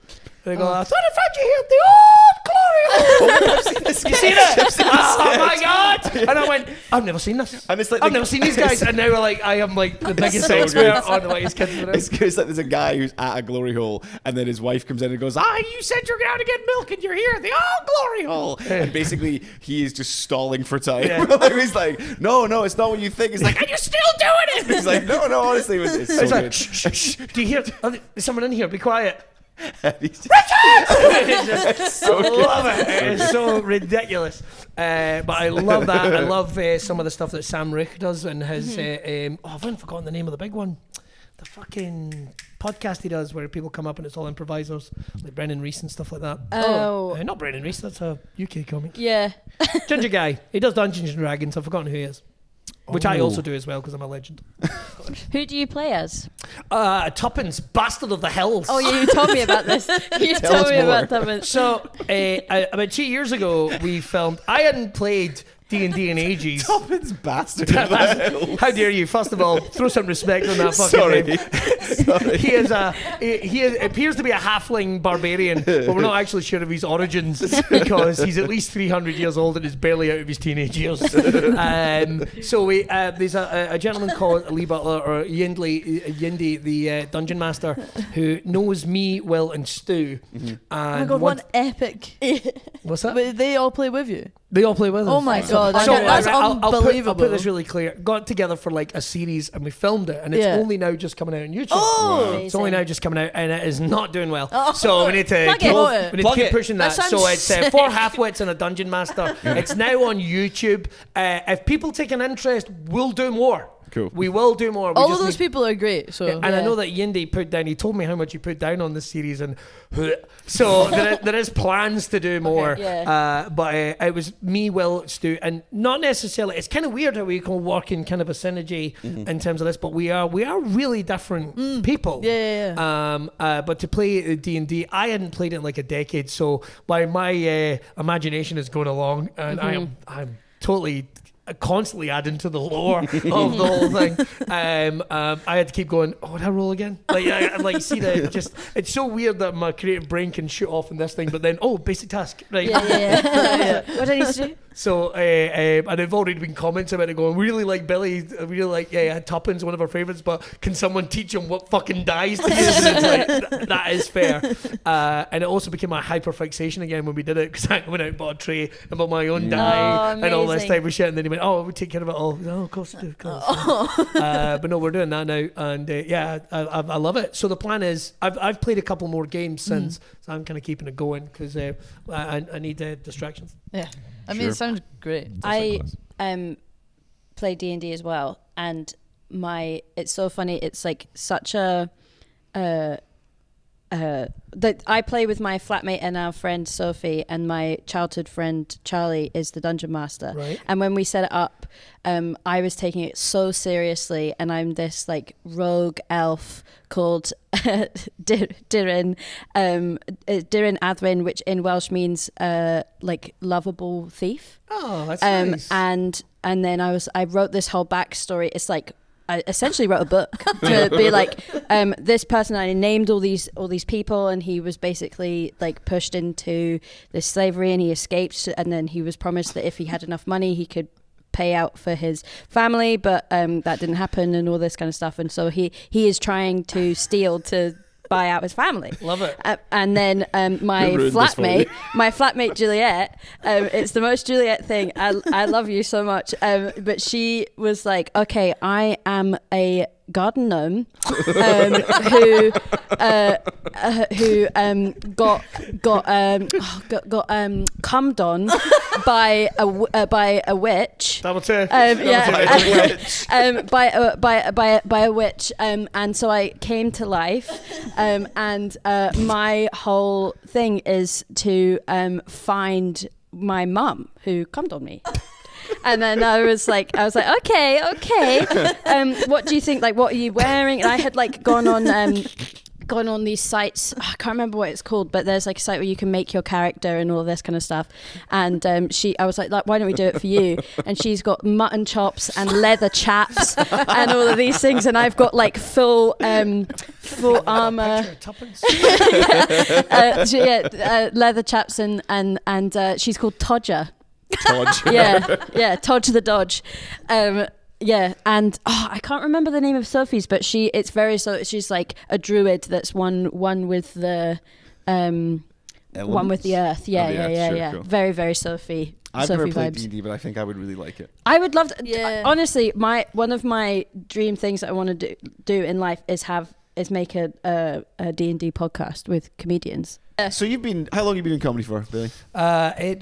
They go, I thought I found you here at the old Glory Hole. I've seen this. You seen it? Oh my god! And I went, I've never seen this. And it's like I've never seen these guys. And now we're like, I am like the biggest expert on the whitest kids in the room. It's like there's a guy who's at a glory hole, and then his wife comes in and goes, you said you're going to get milk, and you're here at the old glory hole. And basically, he is just stalling for time. Yeah. He's like, no, it's not what you think. He's like, and you're still doing it. He's like, no, honestly, it's so like, good. shh. Do you hear? There's someone in here. Be quiet. Richard! I love it. It's so ridiculous. But I love that. I love some of the stuff that Sam Rick does and his. I've forgotten the name of the big one. The fucking podcast he does where people come up and it's all improvisers, like Brendan Reese and stuff like that. Not Brendan Reese. That's a UK comic. Yeah. Ginger guy. He does Dungeons and Dragons. I've forgotten who he is. Which I also do as well because I'm a legend. Who do you play as? Tuppence, Bastard of the Hills. Oh yeah, you told me about this. You told me about Tuppence. So about 2 years ago, we filmed. I hadn't played D&D in ages. Tuppence, Bastard of the Hills. How dare you? First of all, throw some respect on that fucking name. Sorry. He appears to be a halfling barbarian, but we're not actually sure of his origins because he's at least 300 years old and is barely out of his teenage years. So there's a gentleman called Lee Butler, or Yindy, the dungeon master, who knows me, Will, and Stu. And oh my god, what epic! What's that? But they all play with you. They all play with us. Oh my god, So that's I'll unbelievable. put this really clear. Got together for like a series and we filmed it, and it's only now just coming out on YouTube. Oh, it's only now just coming out, and it is not doing well. So we need to keep pushing that. So it's 4 halfwits and a dungeon master. It's now on YouTube. If people take an interest, we'll do more. Cool. We will do more. All of those people are great. So and I know that Yindy put down. He told me how much he put down on this series, and so there is plans to do more. Okay, but it was me, Will, Stu, and not necessarily. It's kind of weird how we can work in kind of a synergy in terms of this, but we are really different people. Yeah. But to play D&D, I hadn't played it in like a decade, so my imagination is going along, and I'm totally constantly adding to the lore of the whole thing. I had to keep going, would I roll again? It's so weird that my creative brain can shoot off in this thing, but then basic task, right? Yeah. What do I need to do? So and I've already been comments about it going, we really like Billy, we really like Tuppence, one of our favourites, but can someone teach him what fucking dies to use? And it's like, that is fair. And it also became a hyperfixation again when we did it, because I went out and bought a tray and bought my own die and all this type of shit, and then he went, we take care of it all. Of course we do. But no, we're doing that now, and I love it. So the plan is, I've played a couple more games since, so I'm kind of keeping it going, because I need distractions. Yeah. I mean, it sounds great. I play D&D as well, and it's so funny. It's like such a that I play with my flatmate and our friend Sophie, and my childhood friend Charlie is the dungeon master. Right. And when we set it up, I was taking it so seriously, and I'm this like rogue elf called Dirin Adwyn, which in Welsh means like lovable thief. Oh, that's nice. And then I wrote this whole backstory. It's like I essentially wrote a book to be like this person. I named all these people, and he was basically like pushed into this slavery, and he escaped, and then he was promised that if he had enough money, he could pay out for his family, but that didn't happen, and all this kind of stuff. And so he is trying to steal to buy out his family. Love it. And then my flatmate Juliet, it's the most Juliet thing. I love you so much. But she was like, okay, I am a garden gnome who got cummed on by a witch. Double check. By a witch, and so I came to life, and my whole thing is to find my mum who cummed on me. And then I was like, okay. What do you think? Like, what are you wearing? And I had like gone on these sites. I can't remember what it's called, but there's like a site where you can make your character and all this kind of stuff. And I was like, why don't we do it for you? And she's got mutton chops and leather chaps and all of these things. And I've got like full armor. Leather chaps and she's called Todger. Dodge. yeah, Todge the Dodge. And I can't remember the name of Sophie's, but she's like a druid that's one with the one with the earth. Yeah. Cool. Very, very Sophie. I've Sophie never played vibes. D&D, but I think I would really like it. I would love to. Yeah. Honestly, one of my dream things that I want to do in life is make a D&D podcast with comedians. So how long have you been in comedy for, Billy? I'm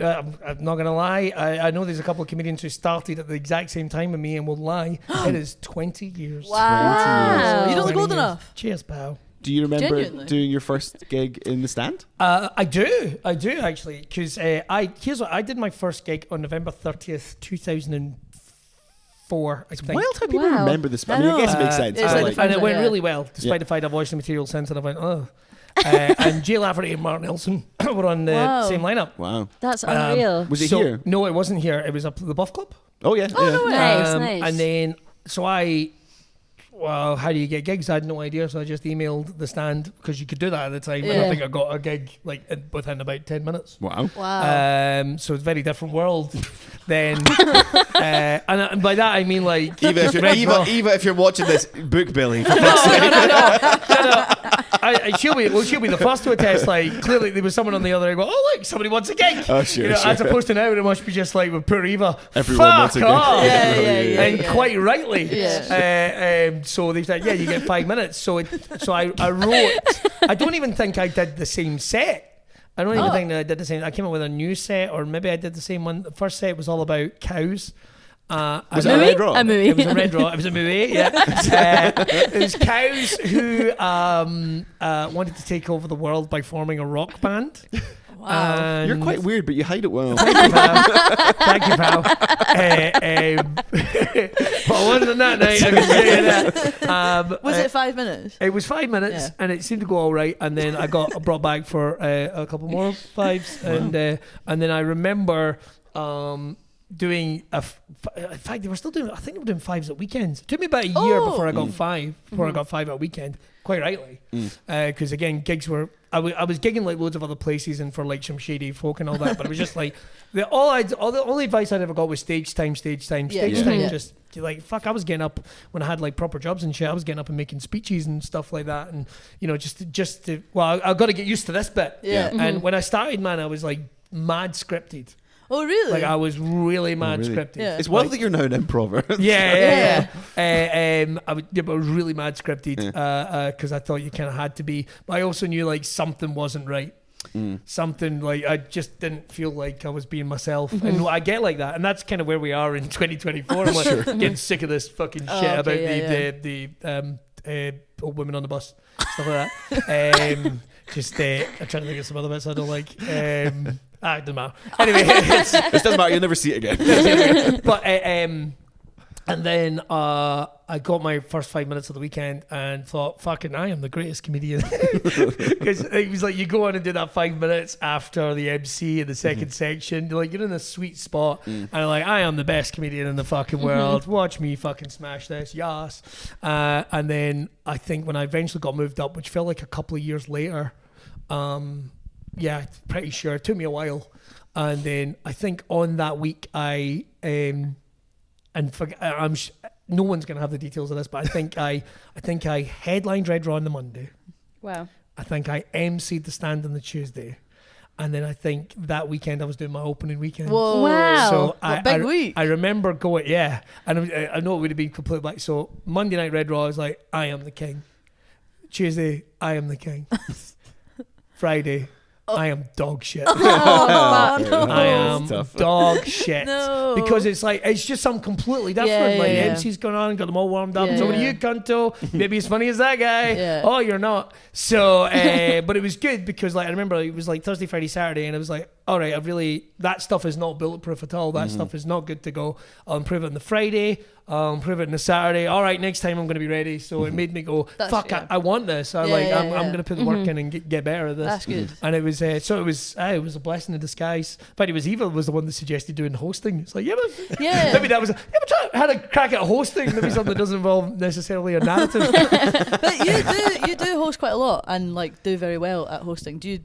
not going to lie. I know there's a couple of comedians who started at the exact same time with me and will lie. It is 20 years. Wow. You don't look 20 old years. enough. Cheers, pal. Do you remember Genuinely? doing your first gig in the stand? I do actually, because here's what I did. My first gig on November 30th, 2004. I think. Wild how people Wow. remember this. I mean, I guess it makes sense. it's but like and it went yeah. really well, despite the fact I've watched the material since, and I went, oh. And Jay Lafferty and Mark Nelson were on the Wow. same lineup. Wow. That's unreal. Was it So- here? No, it wasn't here. It was up at the Buff Club. Oh, yeah. yeah. no way. Nice. And then, well, how do you get gigs? I had no idea, so I just emailed the stand, because you could do that at the time. And I Yeah. think I got a gig like within about 10 minutes. Wow. Wow. So it's a very different world. Then, and by that I mean like Eva, if you're watching this, book Billy. For fuck's sake. she'll be the first to attest. Like, clearly there was someone on the other end. Go, oh look, somebody wants a gig. Oh, sure, As sure. opposed to now, it must be just like with poor Eva. Everyone Fuck wants a gig. off. Yeah, And quite rightly. Yeah. So they said, yeah, you get 5 minutes. So I wrote. I don't even think I did the same set. I don't even think that I did the same. I came up with a new set, or maybe I did the same one. The first set was all about cows. Was it a Red Raw? A movie. It was a Red Raw. It was a movie, yeah. It was cows who wanted to take over the world by forming a rock band. Wow. You're quite weird, but you hide it well. Thank you, pal. Well, other than that night, I can say that. Was it 5 minutes? It was 5 minutes, Yeah. and it seemed to go all right. And then I got brought back for a couple more fives, and then I remember doing in fact they were still doing. I think they were doing fives at weekends. It took me about a year before I got five. Before I got five at a weekend, quite rightly, because again, gigs were. I was gigging like loads of other places and for like some shady folk and all that, but it was just like the only advice I'd ever got was stage time. Yeah. Just like fuck, I was getting up when I had like proper jobs and shit. I was getting up and making speeches and stuff like that, and just to I've got to get used to this bit. Yeah. And when I started, man, I was like mad scripted. Oh, really? Like I was really mad really? scripted. Yeah. It's wild that you're now an improver. Yeah. I was really mad scripted because I thought you kind of had to be. But I also knew like something wasn't right. Something like I just didn't feel like I was being myself, and I get like that, and that's kind of where we are in 2024. I'm like getting sick of this fucking shit about the old women on the bus, stuff like that. I'm trying to think of some other bits I don't like. It doesn't matter. Anyway, This doesn't matter. You'll never see it again. but and then I got my first 5 minutes of the weekend and thought, fucking, I am the greatest comedian. Because it was like, you go on and do that 5 minutes after the MC in the second section. You're like, you're in a sweet spot. And I'm like, I am the best comedian in the fucking world. Watch me fucking smash this. Yes. And then I think when I eventually got moved up, which felt like a couple of years later, pretty sure. It took me a while. And then I think on that week, no one's gonna have the details of this, but I think I headlined Red Raw on the Monday. Wow. I think I emceed the stand on the Tuesday, and then I think that weekend I was doing my opening weekend. Whoa. Wow. So big week. I remember going, yeah, and I know it would have been completely black. So Monday night Red Raw, I was like, I am the king. Tuesday, I am the king. Friday, I am dog shit. Oh, no. I am Tough. dog shit. No. Because it's like, it's just something completely different. Yeah, like, yeah. MC's going on, got them all warmed up. Yeah, So what are yeah. you, cunto? Maybe as funny as that guy. Yeah. Oh, you're not. So, but it was good because, like, I remember it was like Thursday, Friday, Saturday, and it was like, all right, that stuff is not bulletproof at all. That stuff is not good to go. I'll improve it on the Friday. I'll improve it on the Saturday. All right, next time I'm going to be ready. So it made me go, fuck, yeah. I want this. I'm going to put the work in and get better at this. That's good. And it was it was a blessing in disguise. But it was Eva was the one that suggested doing hosting. It's like, Yeah. maybe that was had a crack at hosting. Maybe something that doesn't involve necessarily a narrative. But you do host quite a lot and like do very well at hosting. Do you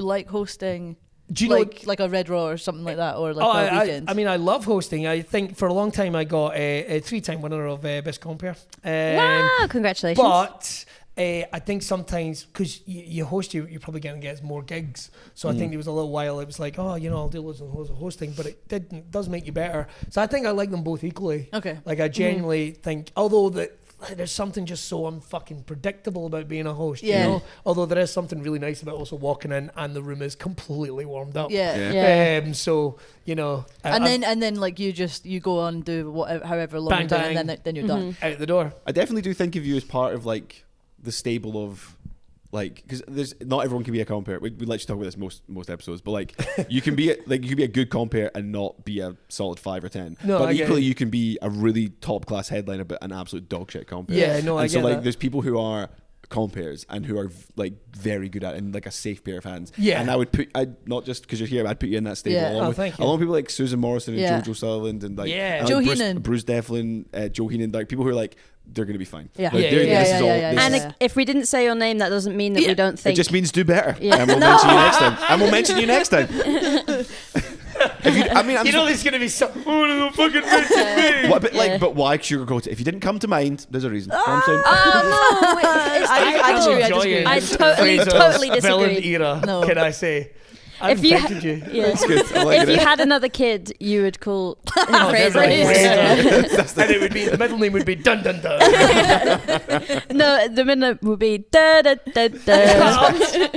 like hosting? Do you know? like a Red Raw or something like that, or like a weekend? I mean, I love hosting. I think for a long time I got a 3-time winner of Best Compare. Wow, congratulations. But I think sometimes because you host, you're probably going to get more gigs. So I think there was a little while it was like, oh, I'll do loads of hosting, but it does make you better. So I think I like them both equally. Okay. Like I genuinely think, although there's something just so unfucking predictable about being a host, Yeah. you know? Although there is something really nice about also walking in and the room is completely warmed up. Yeah. So, And then like you go on and do whatever, however long Bang, you're doing, bang. and then you're done. out the door. I definitely do think of you as part of like the stable of like, because there's not everyone can be a compere. We literally talk about this most episodes, but like you can be a good compere and not be a solid 5 or 10. No, but I get equally it. you can be a really top class headliner but an absolute dog shit compere. Yeah, no, I and so get like that. there's people who are compares and who are like very good at it and like a safe pair of hands. Yeah. And I'd not just because you're here, I'd put you in that stable Yeah. along Oh, with thank you. people like Susan Morrison and Yeah. Jojo Sutherland and like Yeah. and, Joe like, Heenan. Bruce Devlin, Joe Heenan, like people who are like they're gonna be fine. Yeah. Like, Yeah, they're- yeah, this yeah, is all- yeah, this and is- like, if we didn't say your name, that doesn't mean that we don't it think. just means do better. Yeah. And we'll mention you next time. And we'll mention you next time. I'm there's going to be some. Oh, no, fucking mention me. what, but, Yeah. but why sugarcoat it? If you didn't come to mind, there's a reason. You know what I'm saying? Oh no! It's I different. disagree. I totally Villain disagree. era. No. Can I say? I If you infected you. Yeah. It's good. I like If it. you had another kid, you would call him Fraser. definitely Yeah. And it would be the middle name would be dun dun dun. No, the middle would be da da da da.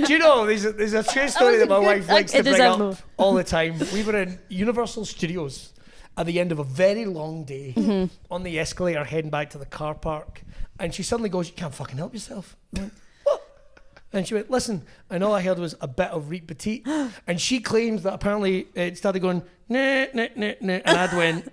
Do you know there's a true story that my wife likes to It bring deserves up more. all the time. We were in Universal Studios at the end of a very long day on the escalator heading back to the car park, and she suddenly goes, "You can't fucking help yourself." I went, "What?" And she went, "Listen," and all I heard was a bit of Reet Petite, and she claims that apparently it started going nah nah nah nah, and I'd went.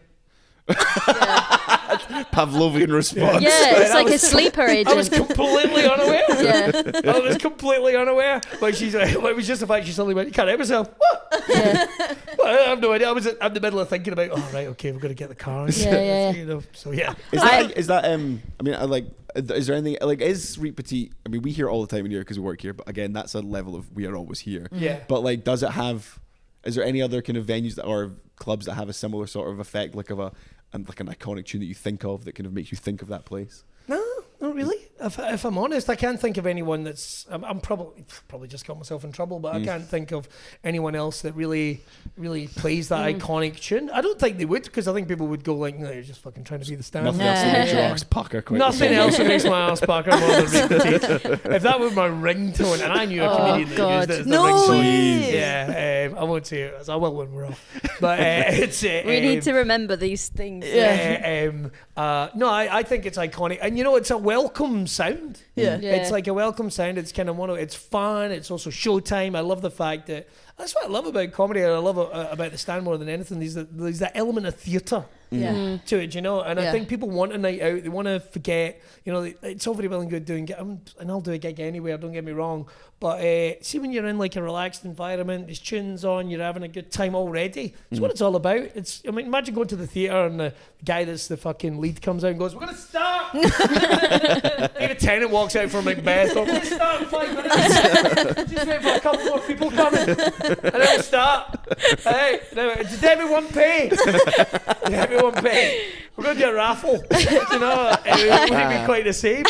Pavlovian response. Yeah, it's I like a was- sleeper I was agent. completely unaware. Yeah, I was completely unaware. But she's like, it was just the fact she suddenly went, "You can't help yourself." What? yeah. Well, I have no idea. I was in the middle of thinking about, oh, right, okay, we've got to get the car. And Yeah, yeah, you know, so, yeah. Is that I mean, I like. Is there anything like is Reet Petite? I mean, we hear it all the time in here because we work here. But again, that's a level of we are always here. Yeah. But like, does it have? Is there any other kind of venues that or clubs that have a similar sort of effect, like of like an iconic tune that you think of that kind of makes you think of that place? No, not really. If I'm honest, I can't think of anyone that's. I'm probably just got myself in trouble, but I can't think of anyone else that really plays that iconic tune. I don't think they would, because I think people would go like, "No, you're just fucking trying to be the star." Nothing else that makes your Yeah. arse pucker quite. Nothing else that makes my ass pucker more than Reet Petite. If that were my ringtone, and I knew a comedian that God. used it as No the ringtone. way. Yeah, I won't say it. I will when we're off. But it's. We need to remember these things. Yeah. No, I think it's iconic, and you know, it's a welcome sound. Yeah. It's like a welcome sound. It's kind of it's fun. It's also showtime. I love the fact that that's what I love about comedy. And I love about the stand more than anything. There's that element of theatre Yeah. to it, you know. And I Yeah. think people want a night out. They want to forget. You know, it's all very well and good doing. And I'll do a gig anywhere. Don't get me wrong. But see, when you're in like a relaxed environment, there's tunes on, you're having a good time already. It's what it's all about. I mean, imagine going to the theatre and the guy that's the fucking lead comes out and goes, "We're gonna start." Maybe a tenant walks out from Macbeth. We're gonna start in 5 minutes. Just wait for a couple more people coming, and then we'll start. Hey, did everyone pay? Did everyone pay? We're going to do a raffle. You know, it wouldn't be quite the same.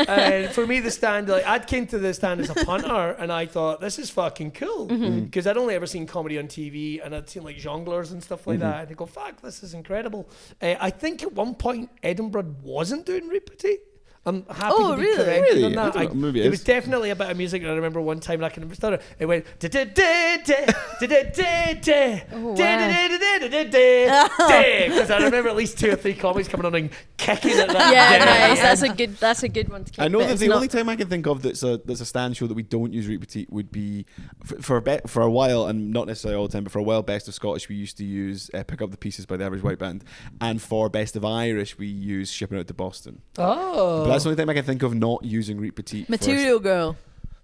And for me, the stand, like, I'd came to the stand as a punter, and I thought, this is fucking cool. Because I'd only ever seen comedy on TV, and I'd seen like jongleurs and stuff like that. And I go, fuck, this is incredible. I think at one point, Edinburgh wasn't doing Repetit. I'm happy to be really? corrected Really? on that. I don't know, maybe it It is. was definitely a bit of music. And I remember one time, I can start it went because I remember at least 2 or 3 comics coming on and kicking at that. Yeah, nice. That's a good one to keep. I know but that it's the not- only time I can think of that's a stand show that we don't use Repetit would be for a while, and not necessarily all the time, but for a while, Best of Scottish we used to use Pick Up the Pieces by the Average White Band, and for Best of Irish we use Shipping Out to Boston. Oh. But that's the only time I can think of not using Repetit. Material Girl.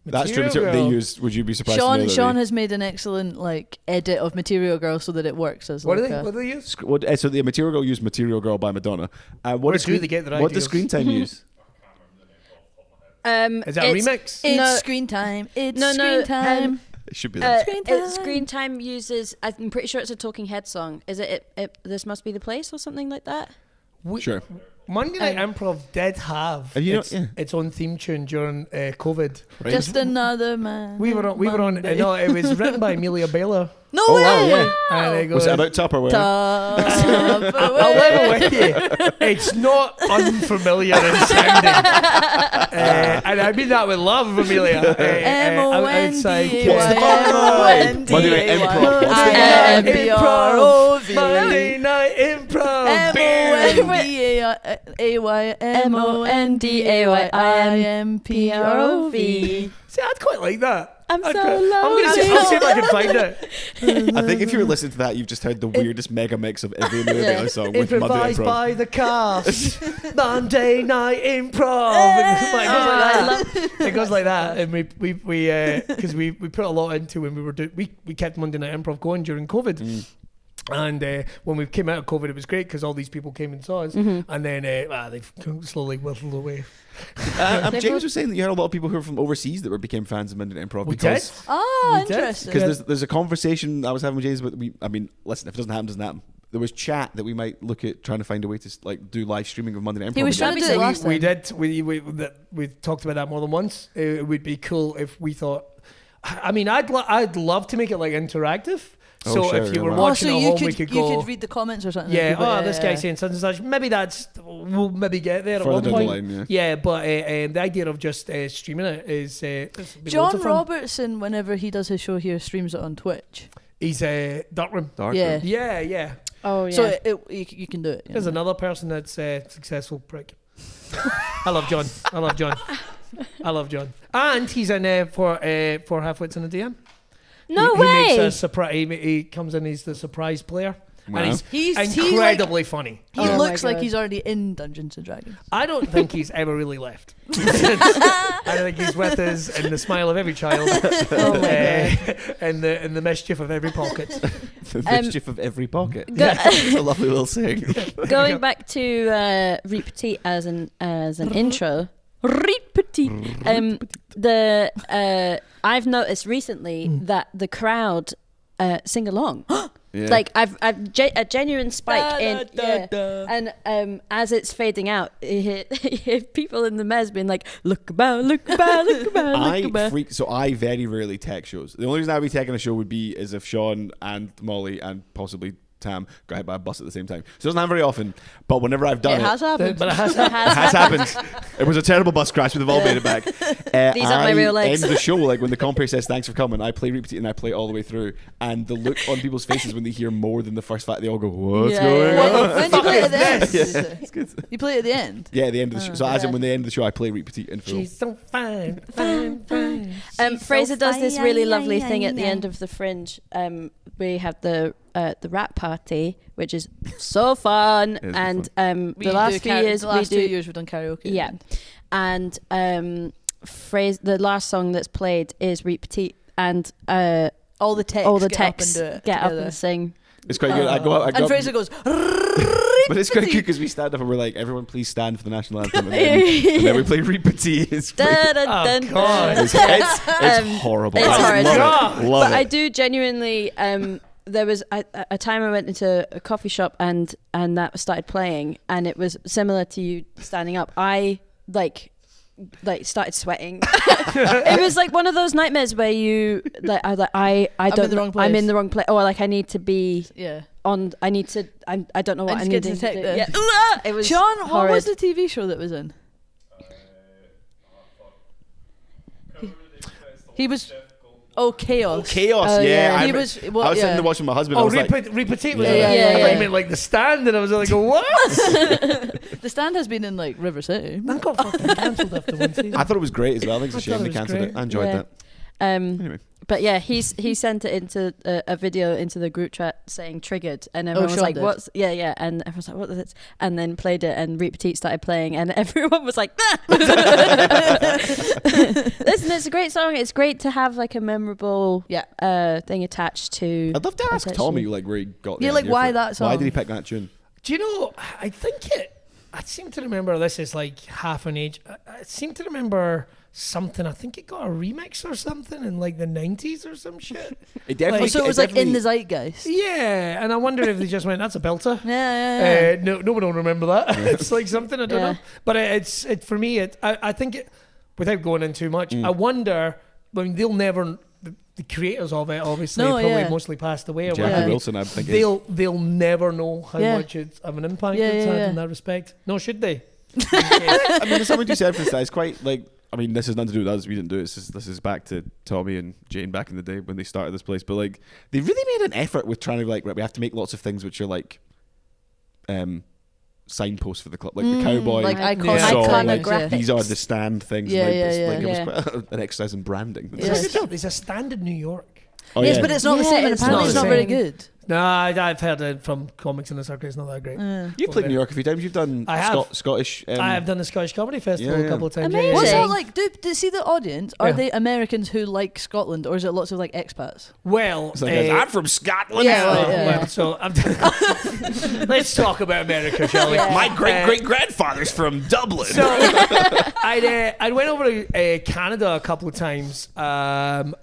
That's true. Material They Girl. use. Would you be surprised? to know that Sean they- has made an excellent like edit of Material Girl so that it works as What like do they use? So the Material Girl used Material Girl by Madonna. Where do they get their What does ideas? Screen Time use? Is that a it's- remix? It's No. screen time. It's No, no, screen time. It should be that. Screen Screen Time. Time uses. I'm pretty sure it's a Talking Head song. Is it? This Must Be the Place or something like that? Sure. Monday Night Improv did have Have you its, not- yeah. its own theme tune during COVID. Right. Just another man. We were on. Monday. No, it was written by Amelia Baylor. No Oh way. wow! Yeah. And it goes, Was it about Tupperware? I'll level with you. It's not unfamiliar in sounding. And I mean that with love, Amelia. It's like, M-O-N-D-A-Y. Monday Night Improv. What's the M-P-R-O-V. Monday Night Improv. M-O-N-D-A-Y-M-O-N-D-A-Y-I-M-P-R-O-V. See, I'd quite like that. I'm so I'll see if I can find it. I think if you were listening to that, you've just heard the weirdest mega mix of every Amelia Baylor song with Monday Night Improvised Improv. by the cast. Monday Night Improv. It goes like that. And we because we put a lot into when we were we kept Monday Night Improv going during COVID. And when we came out of COVID, it was great because all these people came and saw us. And then they've slowly whittled away. James was saying that you had a lot of people who were from overseas that became fans of Monday Night Improv. We because did. Oh, We did. interesting. Because there's a conversation I was having with James, but listen, if it doesn't happen, it doesn't happen. There was chat that we might look at trying to find a way to like do live streaming of Monday Night Improv. He was trying to do it last time. We did. We talked about that more than once. It would be cool if we thought. I mean, I'd love to make it like interactive. Oh, So sure, if you yeah, were wow. watching so at you home, could we could you go. could read the comments or something. Yeah, People- this guy's saying such and such. Maybe we'll maybe get there at Further one down the point. line, yeah. But the idea of just streaming it is it's been loads John of fun. Robertson, whenever he does his show here, streams it on Twitch. He's Darkroom. Dark Yeah. Room. Yeah. Oh yeah. So you can do it. There's another person that's successful prick. I love John. And he's in for Halfwits in the DM. no he way. makes a surprise. He comes in. He's the surprise player, Wow. and He's incredibly funny. He Oh my looks like God. he's already in Dungeons and Dragons. I don't think he's ever really left. I think he's with us in the smile of every child, and the mischief of every pocket. The mischief of every pocket. Go- That's a lovely little saying. Going back to Repetit as an intro. Repetit. I've noticed recently that the crowd sing along. Yeah. Like I've a genuine spike in and as it's fading out, you hear people in the mez being like, "Look about, look about, look about, look about." So I very rarely tech shows. The only reason I'd be teching a show would be is if Sean and Molly and possibly Tam got hit by a bus at the same time. So it doesn't happen very often, but whenever I've done It has happened. But it has it has happened. It was a terrible bus crash, but they've all made it back. These aren't my real legs. End the show, like when the compere says thanks for coming, I play repeat and I play it all the way through, and the look on people's faces when they hear more than the first fact, they all go, "What's going on?" When do you play it at the end? Yeah, it's good. You play it at the end? Yeah, at the end of the show. So as in when they end the show, I play repeat in full. She's so fine, fine, fine. Fraser does this really lovely thing at the end of the Fringe. We have the rap party, which is so fun, and the last few years we've done karaoke. Yeah, and the last song that's played is Repeat, and all the texts get up and sing. It's quite good. I go and up, Fraser goes. but it's quite good because we stand up and we're like, everyone please stand for the national anthem, and then we play Repeat. It's God. it's horrible. It's I horrible. love it. But I do genuinely. There was a time I went into a coffee shop and that started playing, and it was similar to you standing up. I like started sweating. It was like one of those nightmares where you like I don't in the wrong place. I'm in the wrong place, or like I need to be Yeah. on. I need to. I don't know what I just need get to do. detected. Yeah. It was Sean, what horrid. was the TV show that was in? He was. Oh, Chaos. Chaos, Oh, yeah. yeah. I He was was- well, sitting yeah. there watching my husband. I Oh, was like, Repeat was Yeah, it? yeah, I yeah, thought yeah. you meant like The Stand, and I was like, what? The Stand has been in like River City. That got fucking cancelled after one season. I thought it was great as well. I think it's a I thought shame it they was cancelled great. it. I enjoyed Yeah. that. Anyway. But yeah, he sent it into a video into the group chat saying triggered, and everyone was Sean like, did. "What's and everyone's like, "What is it?" And then played it, and Repeat started playing, and everyone was like, "Ah!" Listen, it's a great song. It's great to have like a memorable thing attached to. I'd love to ask attached Tommy to- like where he got the Yeah, like, idea why for it. that song? Why did he pick that tune? Do you know, I think I seem to remember, this is like half an age, I seem to remember something, I think it got a remix or something in like the 90s or some shit. It definitely. So it was like in the zeitgeist. Yeah, and I wonder if they just went, that's a belter. Yeah. No one will remember that. It's like something, I don't Yeah. know. But it's for me, I think, without going in too much, I wonder, I mean, they'll never, the creators of it obviously probably mostly passed away or Jackie whatever. Wilson, I think. They'll never know how much it's of an impact it's had in that respect. No, should they? I mean, there's something you said for that. It's quite like. I mean, this has nothing to do with us. We didn't do it. This is back to Tommy and Jane back in the day when they started this place. But like, they really made an effort with trying to like, right, we have to make lots of things which are like, signposts for the club, like the cowboy, like iconic- song, like, iconographics. these are the stand things. Yeah, like, yeah, it's, yeah. like, it was Yeah. quite an exercise in branding. There's a stand in New York. Oh, Yes, yeah. but it's not the Yeah, same, and it's apparently not it's the not very same. good. No, I've heard it from comics in the circuit. It's not that great. You've played New York a few times. You've done I have. Scottish. I have done the Scottish Comedy Festival yeah, yeah. a couple of times. Amazing. What's Yeah. that like? Do see the audience? Are Yeah. they Americans who like Scotland, or is it lots of like expats? Well, It's like, I'm from Scotland. Yeah, well, yeah. well, so let's talk about America, shall we? My great grandfather's from Dublin. So I went over to Canada a couple of times and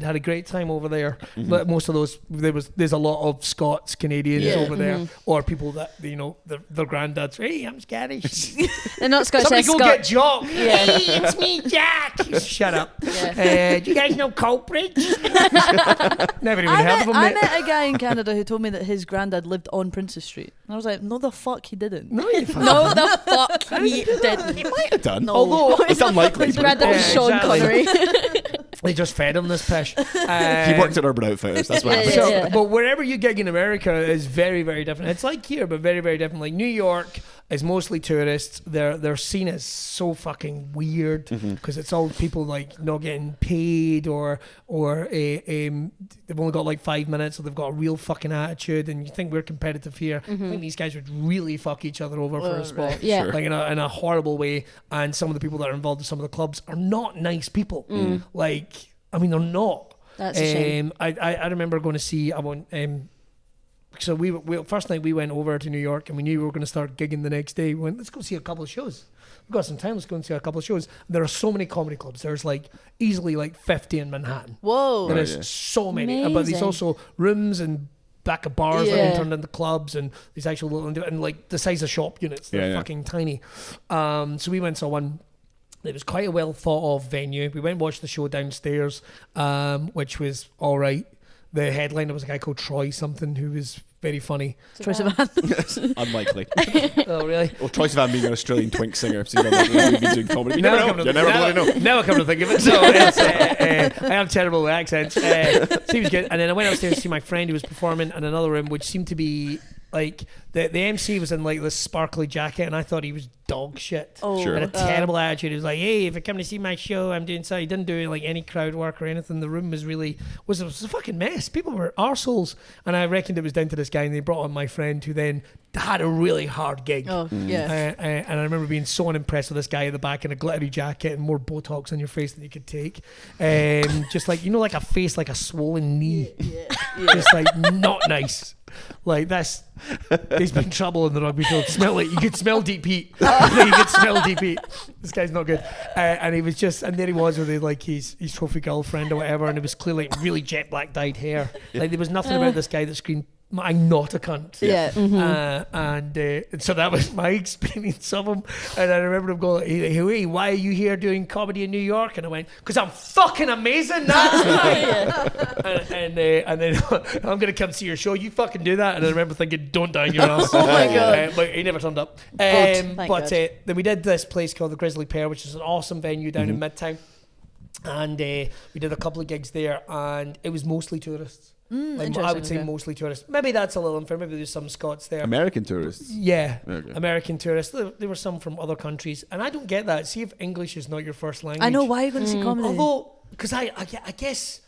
had a great time over there. But most of those there's a lot of Scots, Canadians over there, or people that their granddads. Hey, I'm Scottish. They're not Scottish. Somebody they're go Scot- get Jock. Yeah. Hey, it's me, Jack. Shut up. Yeah. Do you guys know Coatbridge? Never even I heard of him. met, I mate. met a guy in Canada who told me that his granddad lived on Princess Street. And I was like, no, the fuck, he didn't. No, you fucking. No, the fuck he didn't. He might have done. No. Although It's unlikely. His but granddad was Yeah, Sean exactly. Connery. They just fed him this pish. he worked at Urban Outfitters. That's what Yeah, happened. yeah, So, yeah. but wherever you gig in America is very, very different. It's like here, but very, very different. Like New York is mostly tourists. Their scene is so fucking weird because it's all people like not getting paid or they've only got like 5 minutes, or they've got a real fucking attitude. And you think we're competitive here? I think these guys would really fuck each other over for a spot, right. Yeah. Sure. like in a horrible way. And some of the people that are involved in some of the clubs are not nice people. Like, I mean, they're not. That's a shame. I remember going to see so we first night we went over to New York and we knew we were going to start gigging the next day. We went, let's go see a couple of shows. We've got some time, let's go and see a couple of shows. There are so many comedy clubs. There's like easily like 50 in Manhattan. Whoa. There Right, is yeah. so many. But there's Amazing. also rooms and back of bars that have Yeah. been turned into clubs, and these actual little, and like the size of shop units. They're Yeah. fucking tiny. So we went, saw one. It was quite a well thought of venue. We went and watched the show downstairs, which was all right. The headliner was a guy called Troy something, who was very funny. Troye Sivan. Unlikely. Oh, really? Well, Troye Sivan being an Australian twink singer. So you don't know, we've been doing comedy. You never know. You never bloody know. Never come to think of it. So it's, I have terrible with accents. So he was good. And then I went upstairs to see my friend who was performing in another room, which seemed to be like the MC was in like this sparkly jacket, and I thought he was dog shit. Oh, Sure. And a terrible attitude. He was like, "Hey, if you come to see my show, I'm doing so." He didn't do like any crowd work or anything. The room was really was a fucking mess. People were arseholes, and I reckoned it was down to this guy. And they brought on my friend, who then had a really hard gig. Oh, yeah. And I remember being so unimpressed with this guy at the back in a glittery jacket and more Botox on your face than you could take. Just like, like a face like a swollen knee. Just like not nice. Like he's been in trouble in the rugby field. You could smell deep heat. You could smell deep heat. This guy's not good. And he was and there he was with his trophy girlfriend or whatever, and it was clearly really jet black dyed hair. Like there was nothing about this guy that screamed, "I'm not a cunt." Yeah. And so that was my experience of him. And I remember him going, "Hey, why are you here doing comedy in New York?" And I went, "Because I'm fucking amazing, that's why." and then "I'm going to come see your show. You fucking do that." And I remember thinking, "Don't down your ass." Oh my God. But he never turned up. Thank But God. then we did this place called the Grizzly Pear, which is an awesome venue down in Midtown. And we did a couple of gigs there, and it was mostly tourists. Like, I would say mostly tourists. Maybe that's a little unfair. Maybe there's some Scots there. American tourists. Yeah, Okay. American tourists. There were some from other countries, and I don't get that. See if English is not your first language. I know, why are you going to see comedy? Although, because I guess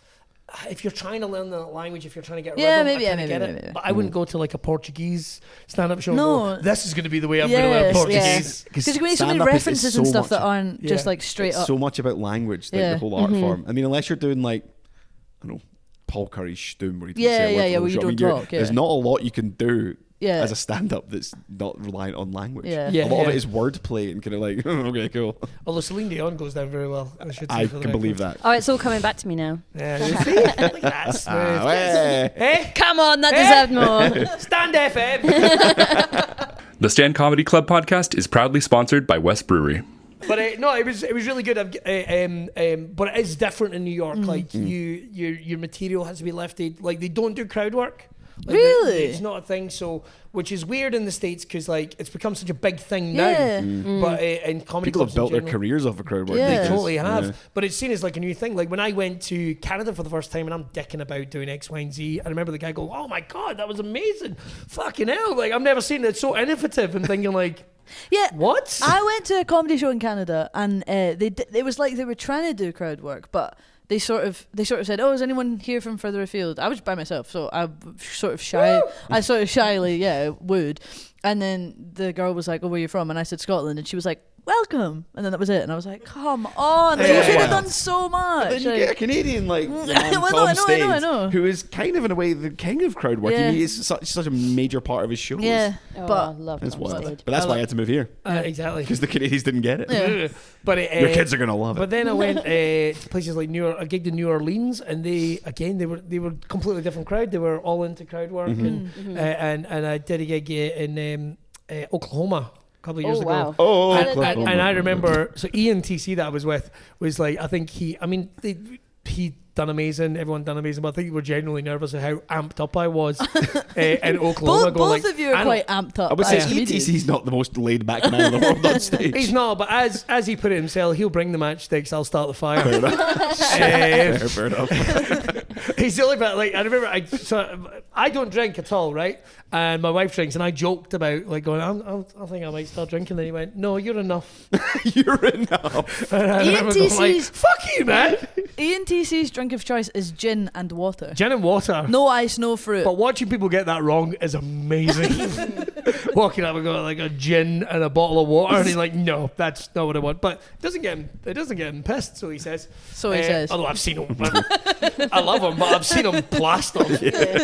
if you're trying to learn the language, if you're trying to get Yeah, rhythm, maybe, I kinda yeah, get maybe, it. maybe. But I wouldn't go to like a Portuguese stand-up show. No. And go, this is going to be the way I'm going to learn Yes, Portuguese. Because you can make so many stand-up is references so and stuff much- that aren't just Yeah. like straight It's up. so much about language, like Yeah. the whole art form. I mean, unless you're doing like, I don't know, Paul Curry's Stoom, where you Yeah, say a word yeah, for yeah, the where you show. I don't mean, you're- talk, yeah. There's not a lot you can do Yeah. as a stand-up that's not reliant on language. Yeah. Yeah, a lot of yeah. it is wordplay and kind of like, okay, cool. Although Celine Dion goes down very well. I should say I for the can believe record. that. Oh, it's all coming back to me now. Yeah, you see? Look at that smooth. Hey. Hey, Come on, that Eh? deserved more. Stand FM. The Stand Comedy Club podcast is proudly sponsored by West Brewery. But no, it was really good. But it is different in New York. Like your material has to be lifted. Like they don't do crowd work. Like Really? it's not a thing. So, which is weird in the States because like it's become such a big thing Yeah. now. But in comedy People clubs have built in their general, careers off of crowd work. Yeah. they these days. totally have. Yeah. But it's seen as like a new thing. Like when I went to Canada for the first time and I'm dicking about doing X, Y, and Z, I remember the guy go, "Oh my God, that was amazing. Fucking hell. Like I've never seen it. It's so innovative." And thinking like, Yeah. what? I went to a comedy show in Canada, and it was like they were trying to do crowd work, but they sort of said, "Oh, is anyone here from further afield?" I was by myself, so I sort of shyly wooed, and then the girl was like, "Oh, where are you from?" And I said Scotland, and she was like, "Welcome," and then that was it. And I was like, "Come on, like, you Yeah. should have Wow. done so much." Then you Like, get a Canadian like Well, man, no, Tom I know, Stade, I know. who is kind of in a way the king of crowd work. Yeah. He is such a major part of his shows. yeah, Oh, but I love That's Tom wild. Stade. But that's why I had to move here Exactly. because the Canadians didn't get it. Yeah. But Your kids are gonna love But it. then I went to places like New York. I gigged in New Orleans, and they were completely different crowd. They were all into crowd work, and I did a gig in Oklahoma a couple of years Oh, ago. wow. Oh, And- Oklahoma. And I remember, so Ian TC that I was with was like, I think he done amazing, everyone done amazing, but I think we were genuinely nervous of how amped up I was in Oklahoma. both of you are quite amped up. I would say as comedians. ETC's not the most laid back man in the world on stage. He's not, but as he put it himself, he'll bring the matchsticks, I'll start the fire. Fair enough. Fair enough. He's the only bit, like, I remember, I don't drink at all, right? And my wife drinks, and I joked about, like, going, I think I might start drinking. Then he went, "No, you're enough." You're enough. And I remember going, like, "Fuck you, man." Ian TC's drink of choice is gin and water. Gin and water. No ice, no fruit. But watching people get that wrong is amazing. Walking up and going like a gin and a bottle of water, and he's like, "No, that's not what I want." But it doesn't get him pissed, so he says. So he says. Although I've seen him, I love him, but I've seen him blast him.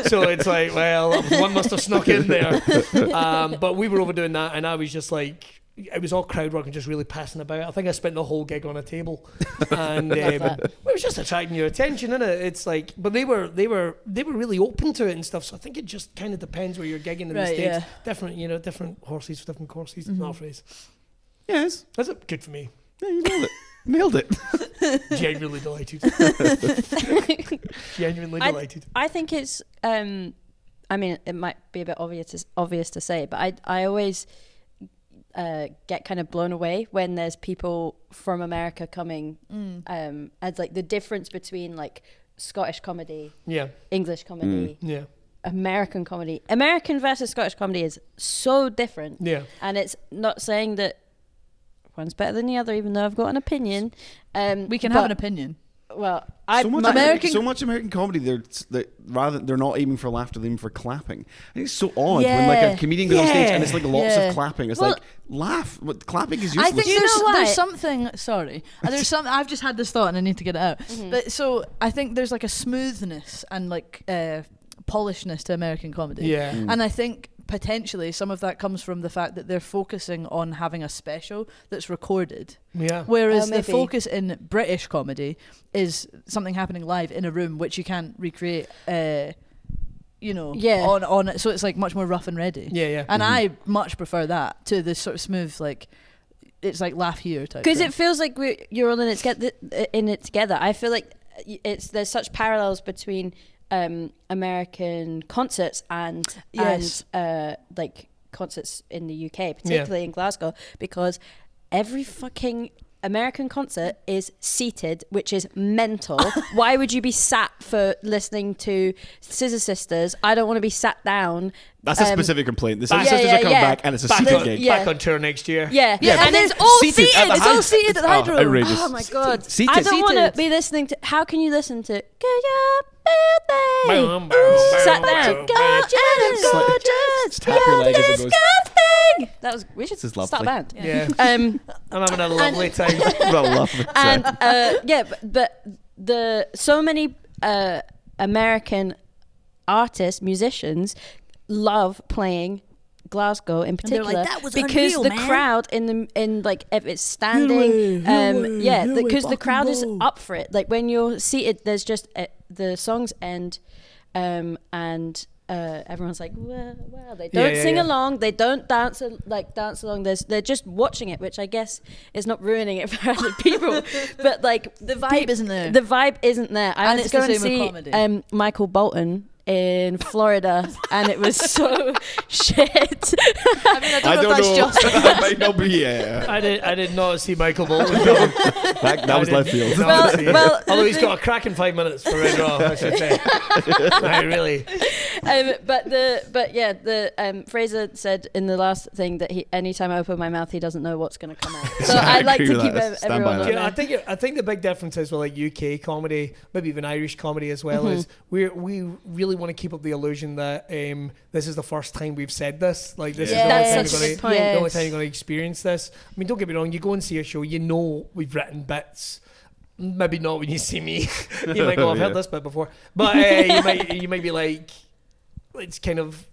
So it's like, well, one must have snuck in there. But we were overdoing that, and I was just like, it was all crowd work and just really passing about. I think I spent the whole gig on a table, and it was just attracting your attention, innit? It's like, but they were really open to it and stuff. So I think it just kind of depends where you're gigging in the Right, States. yeah. Different horses for different courses. Not a phrase. Yes. That's it. Good for me. Yeah, you nailed it. Nailed it. Genuinely delighted. Genuinely delighted. I think it's I mean, it might be a bit obvious to say, but I always get kind of blown away when there's people from America coming, as like the difference between like Scottish comedy, English comedy, American comedy. American versus Scottish comedy is so different. Yeah. And it's not saying that one's better than the other, even though I've got an opinion. We can have an opinion. Well, so much American comedy, they're not aiming for laughter, they're aiming for clapping. I think it's so odd when like a comedian goes on stage and it's like lots of clapping. It's like laugh, but clapping is useless. I think there's something. Sorry, there's some. I've just had this thought and I need to get it out. But so I think there's like a smoothness and like polishness to American comedy. Yeah, and I think potentially some of that comes from the fact that they're focusing on having a special that's recorded. Yeah. Whereas the focus in British comedy is something happening live in a room, which you can't recreate. On so it's like much more rough and ready. Yeah. And I much prefer that to the sort of smooth, like it's like laugh here type. Because it feels like you're all in it together. I feel like there's such parallels between American concerts and like concerts in the UK, particularly in Glasgow, because every fucking American concert is seated, which is mental. Why would you be sat for listening to Scissor Sisters? I don't want to be sat down. That's a specific complaint. The Scissor Sisters are coming back and it's a seated gig. Back on tour next year. Yeah. And it's all seated. It's all seated at the Hydro. Outrageous. Oh my God. Seated. I don't want to be listening to... How can you listen to... Sat down. Just tap your leg as it goes. That was... We should start a band. Yeah. I'm having a lovely time. And but so many American artists, musicians love playing Glasgow in particular, like, that was because unreal, the man. crowd if it's standing, because the crowd is up for it. Like when you're seated, there's just the songs end, and everyone's like, well, they don't sing along, they don't dance along. They're just watching it, which I guess is not ruining it for other people. But like the vibe isn't there. The vibe isn't there. I and went it's to go the and same with see comedy. Michael Bolton in Florida, and it was so shit. I mean, I don't know if that's just. That might not be. Yeah. I did not see Michael Bolton. that was left field. Although he's got a cracking 5 minutes for Red Raw, I should say. Really. Fraser said in the last thing that anytime I open my mouth, he doesn't know what's going to come out. So I like to keep everyone on. I think the big difference is with like UK comedy, maybe even Irish comedy as well, is we really want to keep up the illusion that this is the first time we've said this. Like this is the only time you're going to experience this. I mean, don't get me wrong. You go and see a show, you know we've written bits. Maybe not when you see me. You might go, I've heard this bit before. But you might be like, it's kind of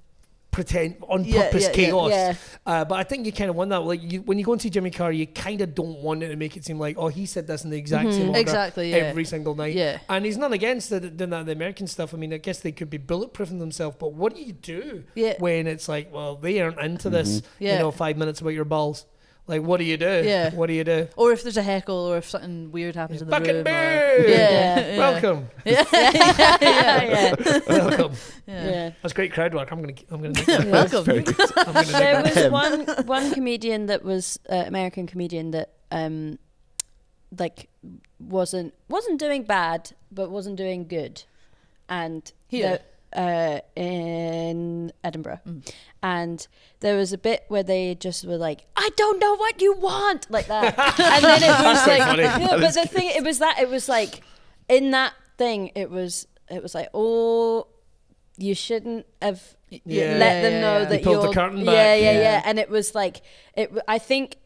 pretend on purpose chaos. But I think you kind of want that. Like when you go and see Jimmy Carr, you kind of don't want it to make it seem like, oh, he said this in the exact same order every single night. Yeah. And he's not against doing that, the American stuff. I mean, I guess they could be bulletproofing themselves, but what do you do when it's like, well, they aren't into this, 5 minutes about your balls? Like, what do you do? Yeah. What do you do? Or if there's a heckle, or if something weird happens in the room. Welcome. Welcome. Yeah. That's great crowd work. I'm gonna do that. Welcome. There was one comedian that was American comedian that wasn't doing bad, but wasn't doing good, and in Edinburgh, and there was a bit where they just were like, I don't know what you want, like that. And then it was like, but the thing, it was like in that thing, it was like, oh, you shouldn't have let them know that you pulled the curtain back. Yeah. And it was like, I think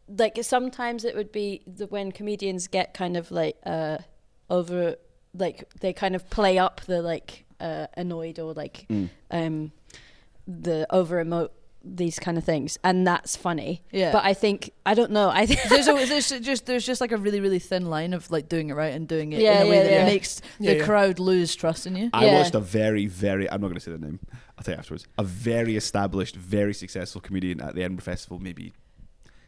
like sometimes it would be when comedians get kind of like over, like they kind of play up the like annoyed or like the over emote these kind of things, and that's funny. But I think, I don't know, I think there's just like a really, really thin line of like doing it right and doing it in a way that makes the crowd lose trust in you. I watched a very, very, I'm not going to say the name, I'll tell you afterwards, a very established, very successful comedian at the Edinburgh Festival maybe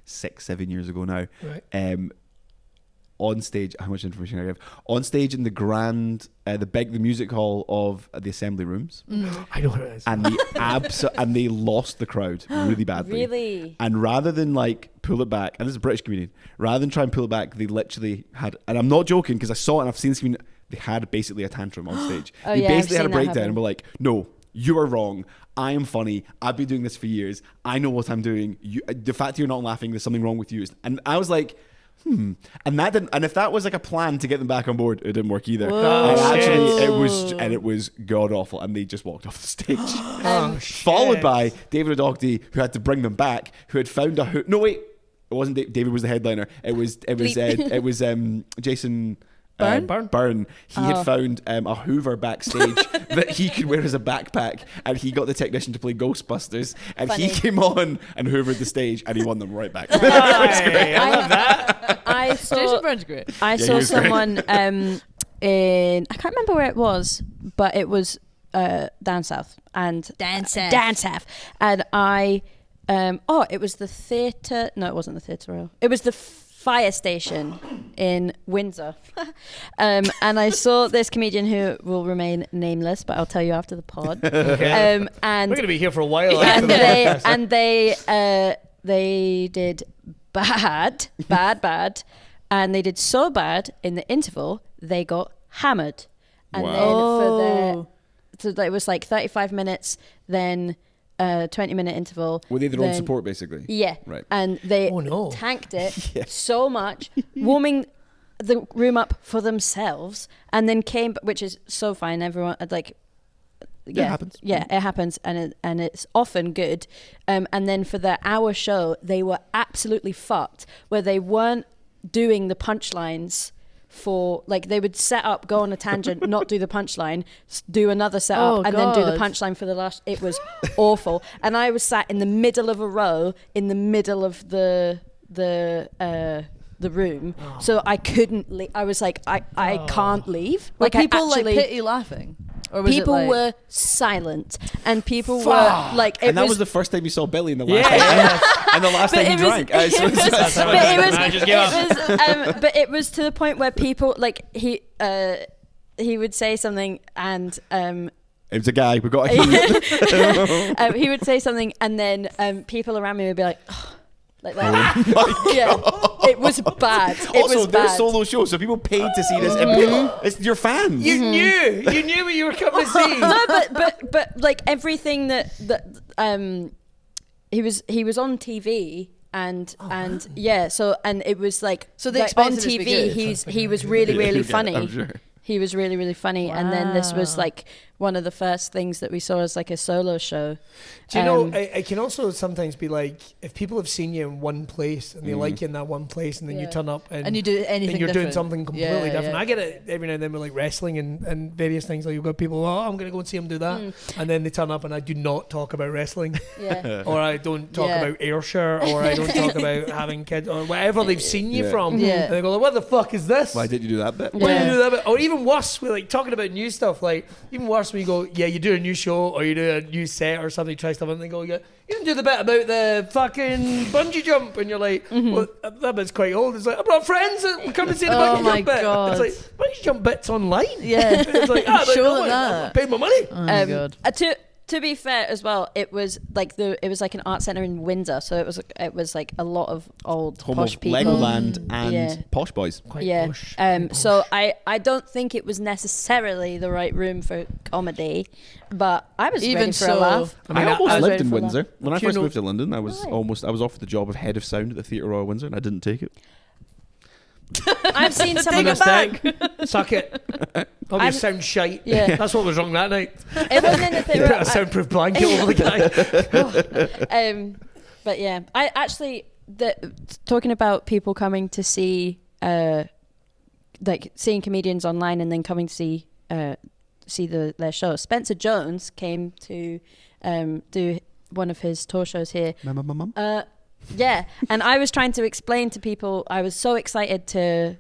6-7 years ago now. Right. on stage. How much information I give? On stage in the the music hall of the Assembly Rooms. I know what it is. And and they lost the crowd really badly. Really? And rather than like pull it back, and this is a British comedian, rather than try and pull it back, they literally had, and I'm not joking because I saw it and I've seen this comedian, they had basically a tantrum on stage. Oh, they yeah, I've basically had a seen that breakdown happen. and were like, no, you are wrong. I am funny. I've been doing this for years. I know what I'm doing. The fact you're not laughing, there's something wrong with you. And I was like, and that didn't. And if that was like a plan to get them back on board, it didn't work either. And actually, it was god awful, and they just walked off the stage. Followed by David O'Doherty, who had to bring them back, who had found a no wait, it wasn't David was the headliner. It was Jason. Byrne. He had found a Hoover backstage that he could wear as a backpack, and he got the technician to play Ghostbusters, and he came on and hoovered the stage, and he won them right back. I love that. I saw Jason Byrne's great. I saw someone in, I can't remember where it was, but it was down south, and Down south. and I it was the theatre. No, it wasn't the Theatre Royal. It was the fire station in Windsor. And I saw this comedian who will remain nameless, but I'll tell you after the pod. Okay. And we're going to be here for a while. After and they did bad, and they did so bad in the interval they got hammered. And then so it was like 35 minutes, then 20-minute interval. Were they their own support, basically? Yeah. Right. And they tanked it so much, warming the room up for themselves, and then came, which is so fine. Everyone like, it happens. Yeah, it happens, and it's often good. And then for the hour show, they were absolutely fucked, where they weren't doing the punchlines. For like they would set up, go on a tangent, not do the punchline, do another setup, and then do the punchline for the last. It was awful, and I was sat in the middle of a row, in the middle of the room, so I couldn't. I was like, I can't leave. Were people actually, like pity laughing? Or was people it like... were silent, and people were like, and that was the first time you saw Billy, and the last time, and the last time he drank. But it was to the point where people like he would say something, and it was a guy. We got a he would say something, and then people around me would be like. Oh, like that. It was bad. Also, they're solo shows, so people paid to see this. It's your fans. You knew what you were coming to see. No, but like everything that he was on TV. And so it was like so they like on expected it to be TV good. he was really funny. I'm sure. He was really funny, and then this was like one of the first things that we saw as like a solo show. Do you know, it can also sometimes be like if people have seen you in one place and they like you in that one place, and then you turn up and you do anything and you're different. doing something completely different. I get it every now and then with like wrestling and various things. Like you've got people, I'm going to go and see them do that, and then they turn up and I do not talk about wrestling, or I don't talk about Ayrshire, or I don't talk about having kids, or whatever they've seen you from. And they go, what the fuck is this? Why did you do that bit? Why did you do that bit? Or even worse, we're like talking about new stuff. Like even worse when you go, you do a new show or you do a new set or something, try stuff, and they go, you didn't do the bit about the fucking bungee jump, and you're like, well, that bit's quite old. It's like, I brought friends that come and see the bungee jump bit. God. It's like bungee jump bits online. Yeah, it's like, show them that. I paid my money. Oh my God. To be fair as well, it was like an art centre in Windsor, so it was like a lot of old Home posh of people. Legoland and Posh Boys. Quite posh. So I don't think it was necessarily the right room for comedy, but I was ready for a laugh. I almost was lived ready in for a Windsor. laugh. When I Do you first know- moved to London, I was offered the job of head of sound at the Theatre Royal Windsor, and I didn't take it. I've seen some of Take the it back. Suck it. Oh, you sound shite. Yeah. That's what was wrong that night. It wasn't in the You theatre. put a soundproof blanket over the guy. But yeah, I actually talking about people coming to see like seeing comedians online and then coming to see their show. Spencer Jones came to do one of his tour shows here. My mum. Yeah, and I was trying to explain to people. I was so excited to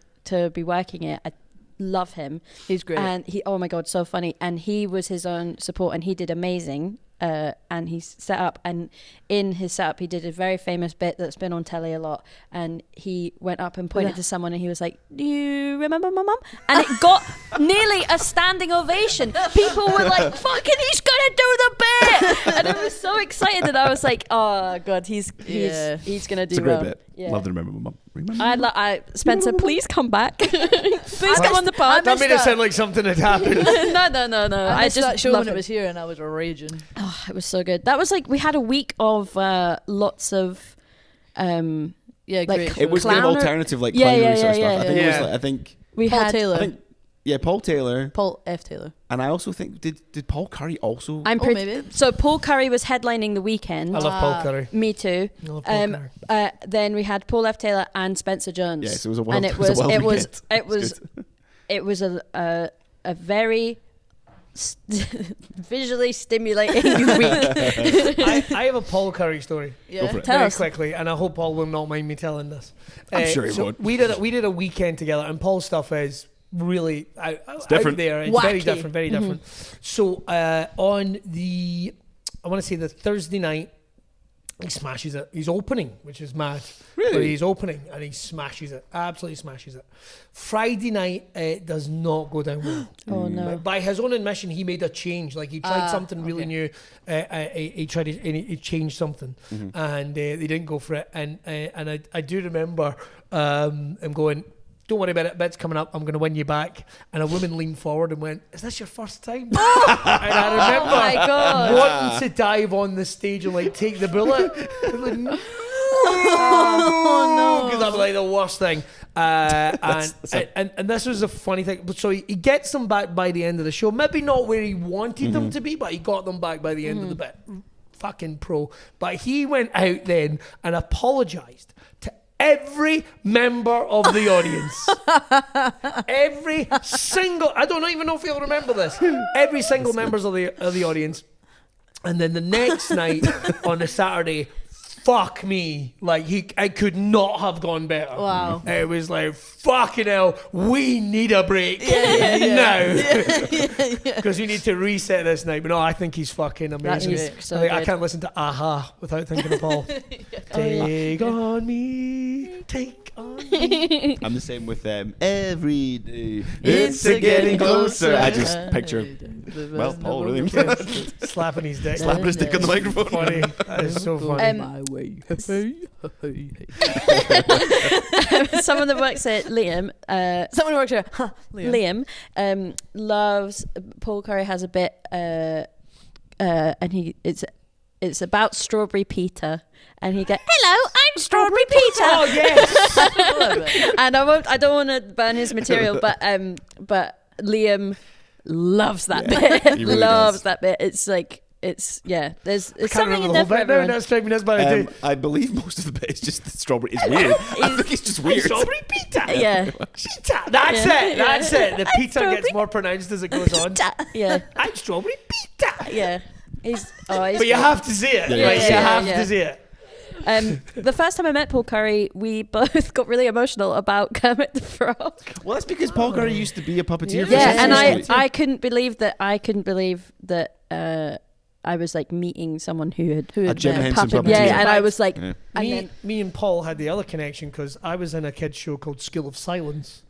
be working it. I love him. He's great. And he, oh my God, so funny. And he was his own support, and he did amazing. and he's set up, and in his setup he did a very famous bit that's been on telly a lot, and he went up and pointed to someone and he was like, do you remember my mum? And it got nearly a standing ovation. People were like, fucking he's gonna do the bit, and I was so excited, and I was like, oh god, he's gonna do It's a great well. bit. Yeah. Love to remember my mum. Remember? Spencer, please come back. Please come on the pod. That made it sound like something had happened. No. I just just that show love when it it. was here, and I was raging. Oh, it was so good. That was like we had a week of lots of Yeah, Like, great. It was Clown kind of or- alternative, like Yeah, clownery yeah, sort of yeah, stuff. I think it was yeah. like, I think we Paul had. Taylor. I think Paul Taylor, Paul F. Taylor. and I also think did Paul Curry also? I'm Oh, pretty. maybe. So Paul Curry was headlining the weekend. I love Paul Curry. Me too. I love Paul Curry. Then we had Paul F. Taylor and Spencer Jones. Yes, it was a wild. and it was a was wild it was weekend. it was good. it was a very visually stimulating week. I have a Paul Curry story. Yeah. Go for it. Tell Very us. quickly, and I hope Paul will not mind me telling this. I'm sure he so won't. We did a weekend together, and Paul's stuff is really out different. there. It's very Wacky. different, very different. So on I want to say the Thursday night, he smashes it. He's opening, which is mad. Really? But he's opening and he smashes it. Absolutely smashes it. Friday night, it does not go down well. Oh no. By his own admission, he made a change. Like he tried something really okay. new. He tried it, and he changed something, and they didn't go for it. And I do remember him going, "Don't worry about it. Bit's coming up. I'm going to win you back." And a woman leaned forward and went, "Is this your first time?" And I remember Oh my God. wanting to dive on the stage and like take the bullet. Oh, Because I'm like the worst thing. And this was a funny thing. So he gets them back by the end of the show. Maybe not where he wanted them to be, but he got them back by the end of the bit. Fucking pro. But he went out then and apologised to every member of the audience. Every single, I don't even know if you'll remember this. Every single members of the audience. And then the next night on a Saturday, fuck me. Like, I could not have gone better. Wow. It was like, fucking hell, we need a break now. Because we need to reset this night. But no, I think he's fucking amazing. He's so I good. can't listen to Aha without thinking of Paul. Take on me, take on me. I'm the same with them every day. It's a getting closer. I just picture, well, Paul really Slapping his dick. slapping his dick on the microphone. Funny. That is so funny. My way. Some of the works at Liam. Someone works here. Liam loves. Paul Curry has a bit, and it's about Strawberry Peter, and he goes, "Hello, I'm Strawberry Peter." Oh, yes. And I don't want to burn his material, but Liam loves that bit. he really loves does. that bit. It's like it's there's I can't something remember in the there whole for bit now. everyone. That's striking me as bad as I believe most of the bit is just the strawberry. It's weird. I think it's just weird. Strawberry Peter. Yeah, Peter. That's Yeah. it. That's it. The Peter Strawberry gets more pronounced as it goes on. yeah, I'm Strawberry Peter. yeah. He's But you great. have to see it. Yeah, Like, yeah, you yeah, have yeah. to see it. The first time I met Paul Curry, we both got really emotional about Kermit the Frog. Well, that's because Paul Curry used to be a puppeteer. for Yeah, Sesame and Street. I couldn't believe that I was like meeting someone who had Jim been a Henson puppet. puppeteer. Yeah, and I was like, Yeah. and Me and Paul had the other connection because I was in a kids show called School of Silence,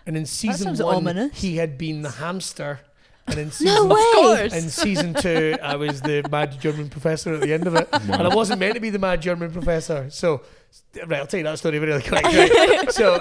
and in season sounds 1 ominous. he had been the hamster, and in No season way! course. in season 2 I was the mad German professor at the end of it, and I wasn't meant to be the mad German professor. So, right, I'll tell you that story really quick. Right? So,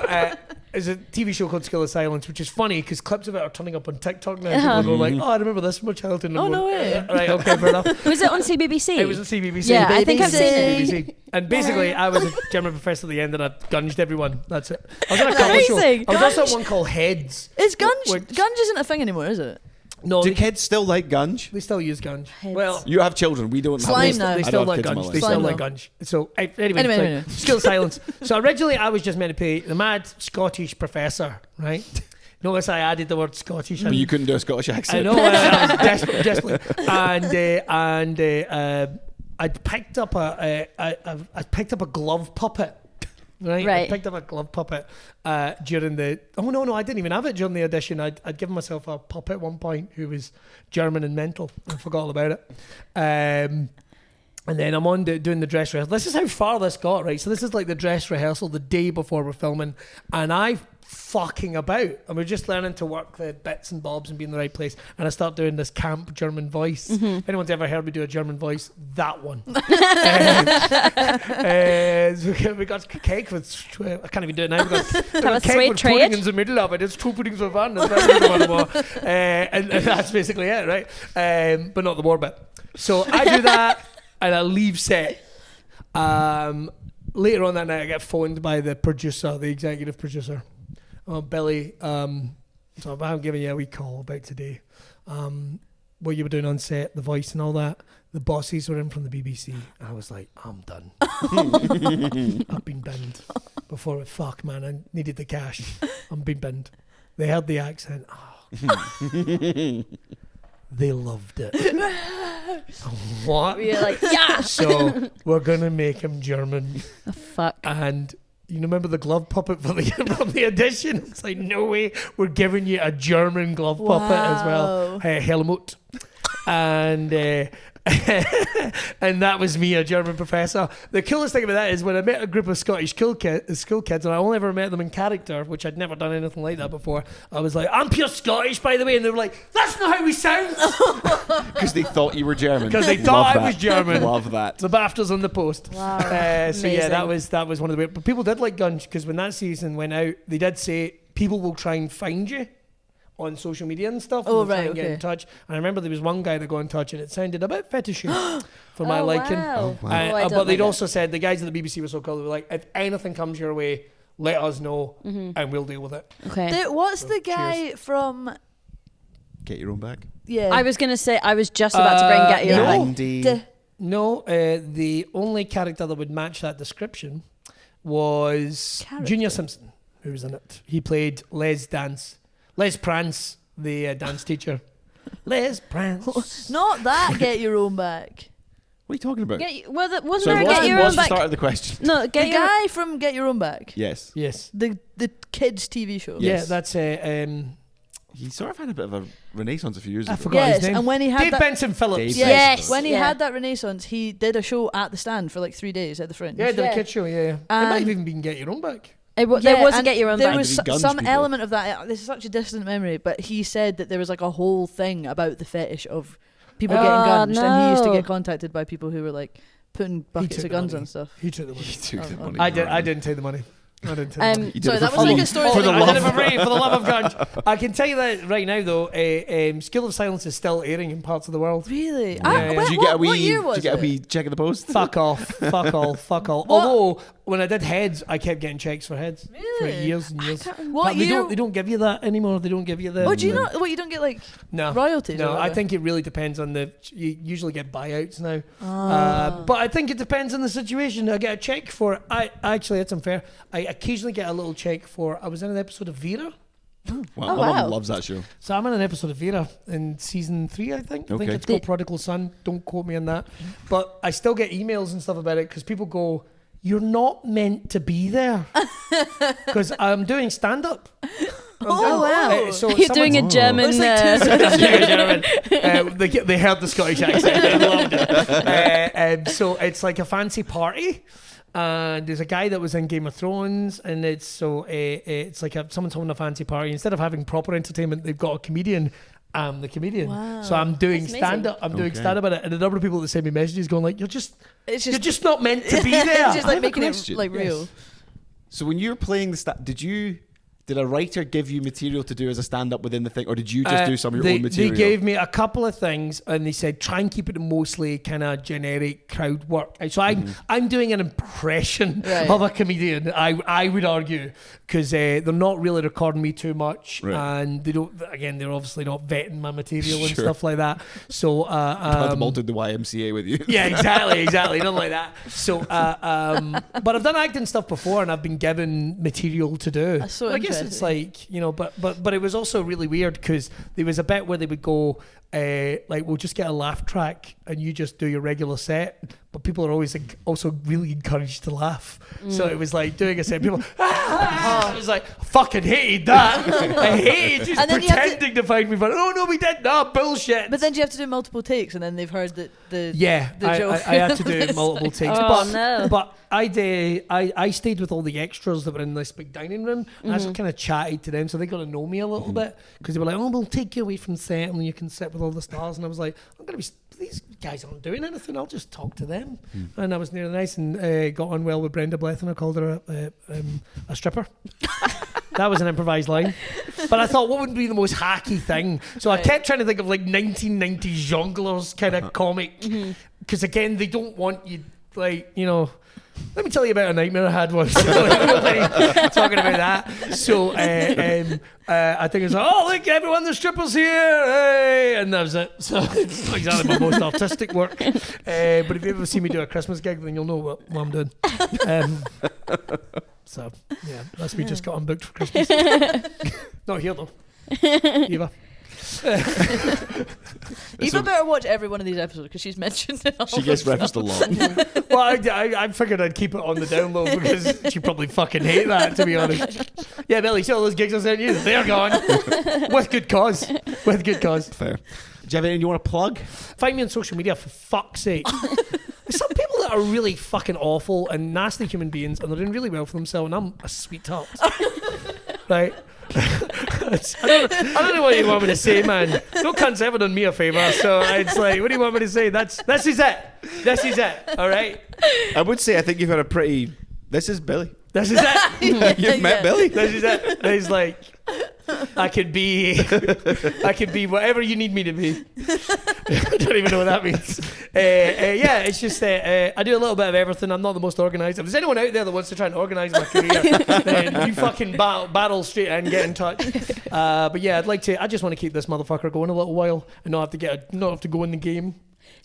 there's a TV show called School of Silence, which is funny because clips of it are turning up on TikTok now. People are going like, "Oh, I remember this from my childhood." And I'm Oh, no going, way. Right, okay, fair enough. was it on CBBC? It was on CBBC. Yeah, I think I've seen it. BBC. And basically, I was a German professor at the end, and I gunged everyone. That's it. I was on a couple show. Amazing. I was also on one called Heads. Is Gunge? Which- Gunge isn't a thing anymore, is it? No, Do they, kids still like gunge? they still use gunge. Heads. Well, You have children. We don't Slime have now. they I still don't have like kids in my gunge. life. They still Slime like now. gunge. So anyway, Anyway. Skill silence. So originally, I was just meant to play the mad Scottish professor, right? Notice I added the word Scottish. But you couldn't do a Scottish accent. I know. I was desperate. And I picked up a glove puppet. Right. Right. I picked up a glove puppet during the. Oh no, I didn't even have it during the audition. I'd given myself a puppet at one point who was German and mental. I forgot all about it. And then I'm on doing the dress rehearsal. This is how far this got, right? So this is like the dress rehearsal the day before we're filming, and I fucking about, and we're just learning to work the bits and bobs and be in the right place. And I start doing this camp German voice. If anyone's ever heard me do a German voice, that one. So we got cake with. I can't even do it now. We got a cake sweet with treat. pudding in the middle of it. It's 2 puddings with one. And that's basically it, right? But not the more bit. So I do that, and I leave set. Later on that night, I get phoned by the producer, the executive producer. Billy, so I'm giving you a wee call about today. What you were doing on set, the voice and all that. The bosses were in from the BBC. I was like, I'm done. I've been binned. Before it, fuck man, I needed the cash. I'm being binned. They heard the accent. Oh. They loved it. What? You're like, yeah. So we're gonna make him German. Oh, fuck. And you remember the glove puppet from the audition? It's like, no way, we're giving you a German glove puppet as well. Helmut. And and that was me, a German professor. The coolest thing about that is when I met a group of Scottish school kids, and I only ever met them in character, which I'd never done anything like that before. I was like, I'm pure Scottish, by the way. And they were like, that's not how we sound. Because they thought you were German. Because they thought I was German. Love that. The BAFTAs on the post. Wow. So yeah, that was one of the weird. But people did like Gunge, because when that season went out, they did say people will try and find you on social media and stuff. Oh, and they'll try right, and get in okay. touch. And I remember there was one guy that got in touch, and it sounded a bit fetishy for my Oh, liking. wow. Oh, wow. I don't But they'd like also said, the guys at the BBC were so cool, they were like, if anything comes your way, let us know, and we'll deal with it. it. Okay. What's the guy from? Get your own back. Yeah. I was going to say, I was just about to bring Get Your no. Own. Andy. No, the only character that would match that description was Junior Simpson, who was in it. He played Les Prance, the dance teacher. Les Prance. Not that. Get your own back. What are you talking about? Wasn't So there a what's, Get Your what's Own the back? start of the question? No, The Get Your guy from Get Your Own Back. Yes. Yes. The kids TV show. Yeah, Yes. that's He sort of had a bit of a renaissance a few years I ago. forgot Yes, his name. and when he had Dave that, Benson Phillips. Dave Yes. Benson. when he Yeah. had that renaissance, he did a show at the Stand for like 3 days at the Fringe. Yeah, the Yeah. kid show, yeah. It might have even been Get Your Own Back. there was and a Get Your Own there back. was Did he gunge some people? element of that. This is such a distant memory, but he said that there was like a whole thing about the fetish of people getting guns, and he used to no. get contacted by people who were like putting buckets took of the guns money. and stuff. He took the money. He took the Oh, money. I for didn't take the money. I didn't take the money. He did Sorry, it that for was like free. a story. For the I love did it for free, for the love of God. I can tell you that right now, though. School of Silence is still airing in parts of the world. Really? Yeah. Did you get a wee? What year Did was you get a it? wee check of the post? Fuck off. Fuck all. Fuck all. What? Although, when I did Heads, I kept getting checks for Heads. For Really? years and years. What But they year? don't give you that anymore. They don't give you the... Oh, do you not? What, you don't get like No. royalties? or No, I whatever? think it really depends on the... You usually get buyouts now. Ah. But I think it depends on the situation. I get a check for... Actually, that's unfair. I occasionally get a little check for... I was in an episode of Vera. Wow, Oh, my wow. mum loves that show. So I'm in an episode of Vera in season 3, I think. I think Okay. it's called Prodigal Son. Don't quote me on that. But I still get emails and stuff about it because people go, you're not meant to be there. Because I'm doing stand-up. Oh, wow. So You're doing a Oh. German. It was like they heard the Scottish accent. They loved it. So it's like a fancy party. And there's a guy that was in Game of Thrones, and it's like someone's having a fancy party. Instead of having proper entertainment, they've got a comedian. I'm the comedian, Wow. so I'm doing That's amazing. stand-up. I'm doing Okay. stand-up at it, and a number of people that send me messages going like, "You're just It's you're just not meant to be there." It's just I like have a making it question. like real. Yes. So when you were playing the did a writer give you material to do as a stand-up within the thing, or did you just do some of your own material? They gave me a couple of things, and they said try and keep it mostly kind of generic crowd work. So I'm doing an impression Right. of a comedian. I would argue because they're not really recording me too much, Right. and they don't. Again, they're obviously not vetting my material and Sure. stuff like that. So Had them all to the YMCA with you. yeah, exactly, nothing like that. So, but I've done acting stuff before, and I've been given material to do. That's so I guess it's interesting. like, but it was also really weird because there was a bit where they would go, like we'll just get a laugh track and you just do your regular set, but people are always also really encouraged to laugh. So it was like doing a set, people I was like, I fucking hated that. I hated just pretending to find me funny. Oh no, we did not, bullshit. But then do you have to do multiple takes, and then they've heard that the joke. I had to do multiple takes. But I stayed with all the extras that were in this big dining room, and I just kind of chatted to them, so they got to know me a little bit, because they were like, oh, we'll take you away from set and you can sit with all the stars. And I was like, these guys aren't doing anything, I'll just talk to them. And I was near nice and got on well with Brenda Bleth, and I called her a stripper. That was an improvised line. But I thought, what would be the most hacky thing? So I kept trying to think of like 1990s jongleurs kind of comic, because again, they don't want you, like, you know, let me tell you about a nightmare I had once. Talking about that. So I think it's like, oh, look, everyone, the strippers here. Hey! And that was it. So it's not exactly my most artistic work. But if you ever see me do a Christmas gig, then you'll know what I'm doing. So, yeah, that's me just got unbooked for Christmas. Not here, though. Eva. Eva better watch every one of these episodes, because she's mentioned it all. She gets referenced a lot. Well, I figured I'd keep it on the down low, because she probably fucking hate that, to be honest. Yeah, Billy, see all those gigs I sent you? They're gone. With good cause. With good cause. Fair. Do you have anything you want to plug? Find me on social media, for fuck's sake. There's some people that are really fucking awful and nasty human beings, and they're doing really well for themselves, and I'm a sweetheart. Right? I don't know what you want me to say, man. No cunt's ever done me a favour, so it's like, what do you want me to say? This is it. This is it. All right. I would say I think you've had a pretty. This is Billy. This is it. You've met Billy. This is it. It's like, I could be whatever you need me to be. I don't even know what that means. Yeah, it's just I do a little bit of everything. I'm not the most organised. If there's anyone out there that wants to try and organise my career, then you fucking battle straight in, get in touch. But yeah, I just want to keep this motherfucker going a little while and not have to go in the game.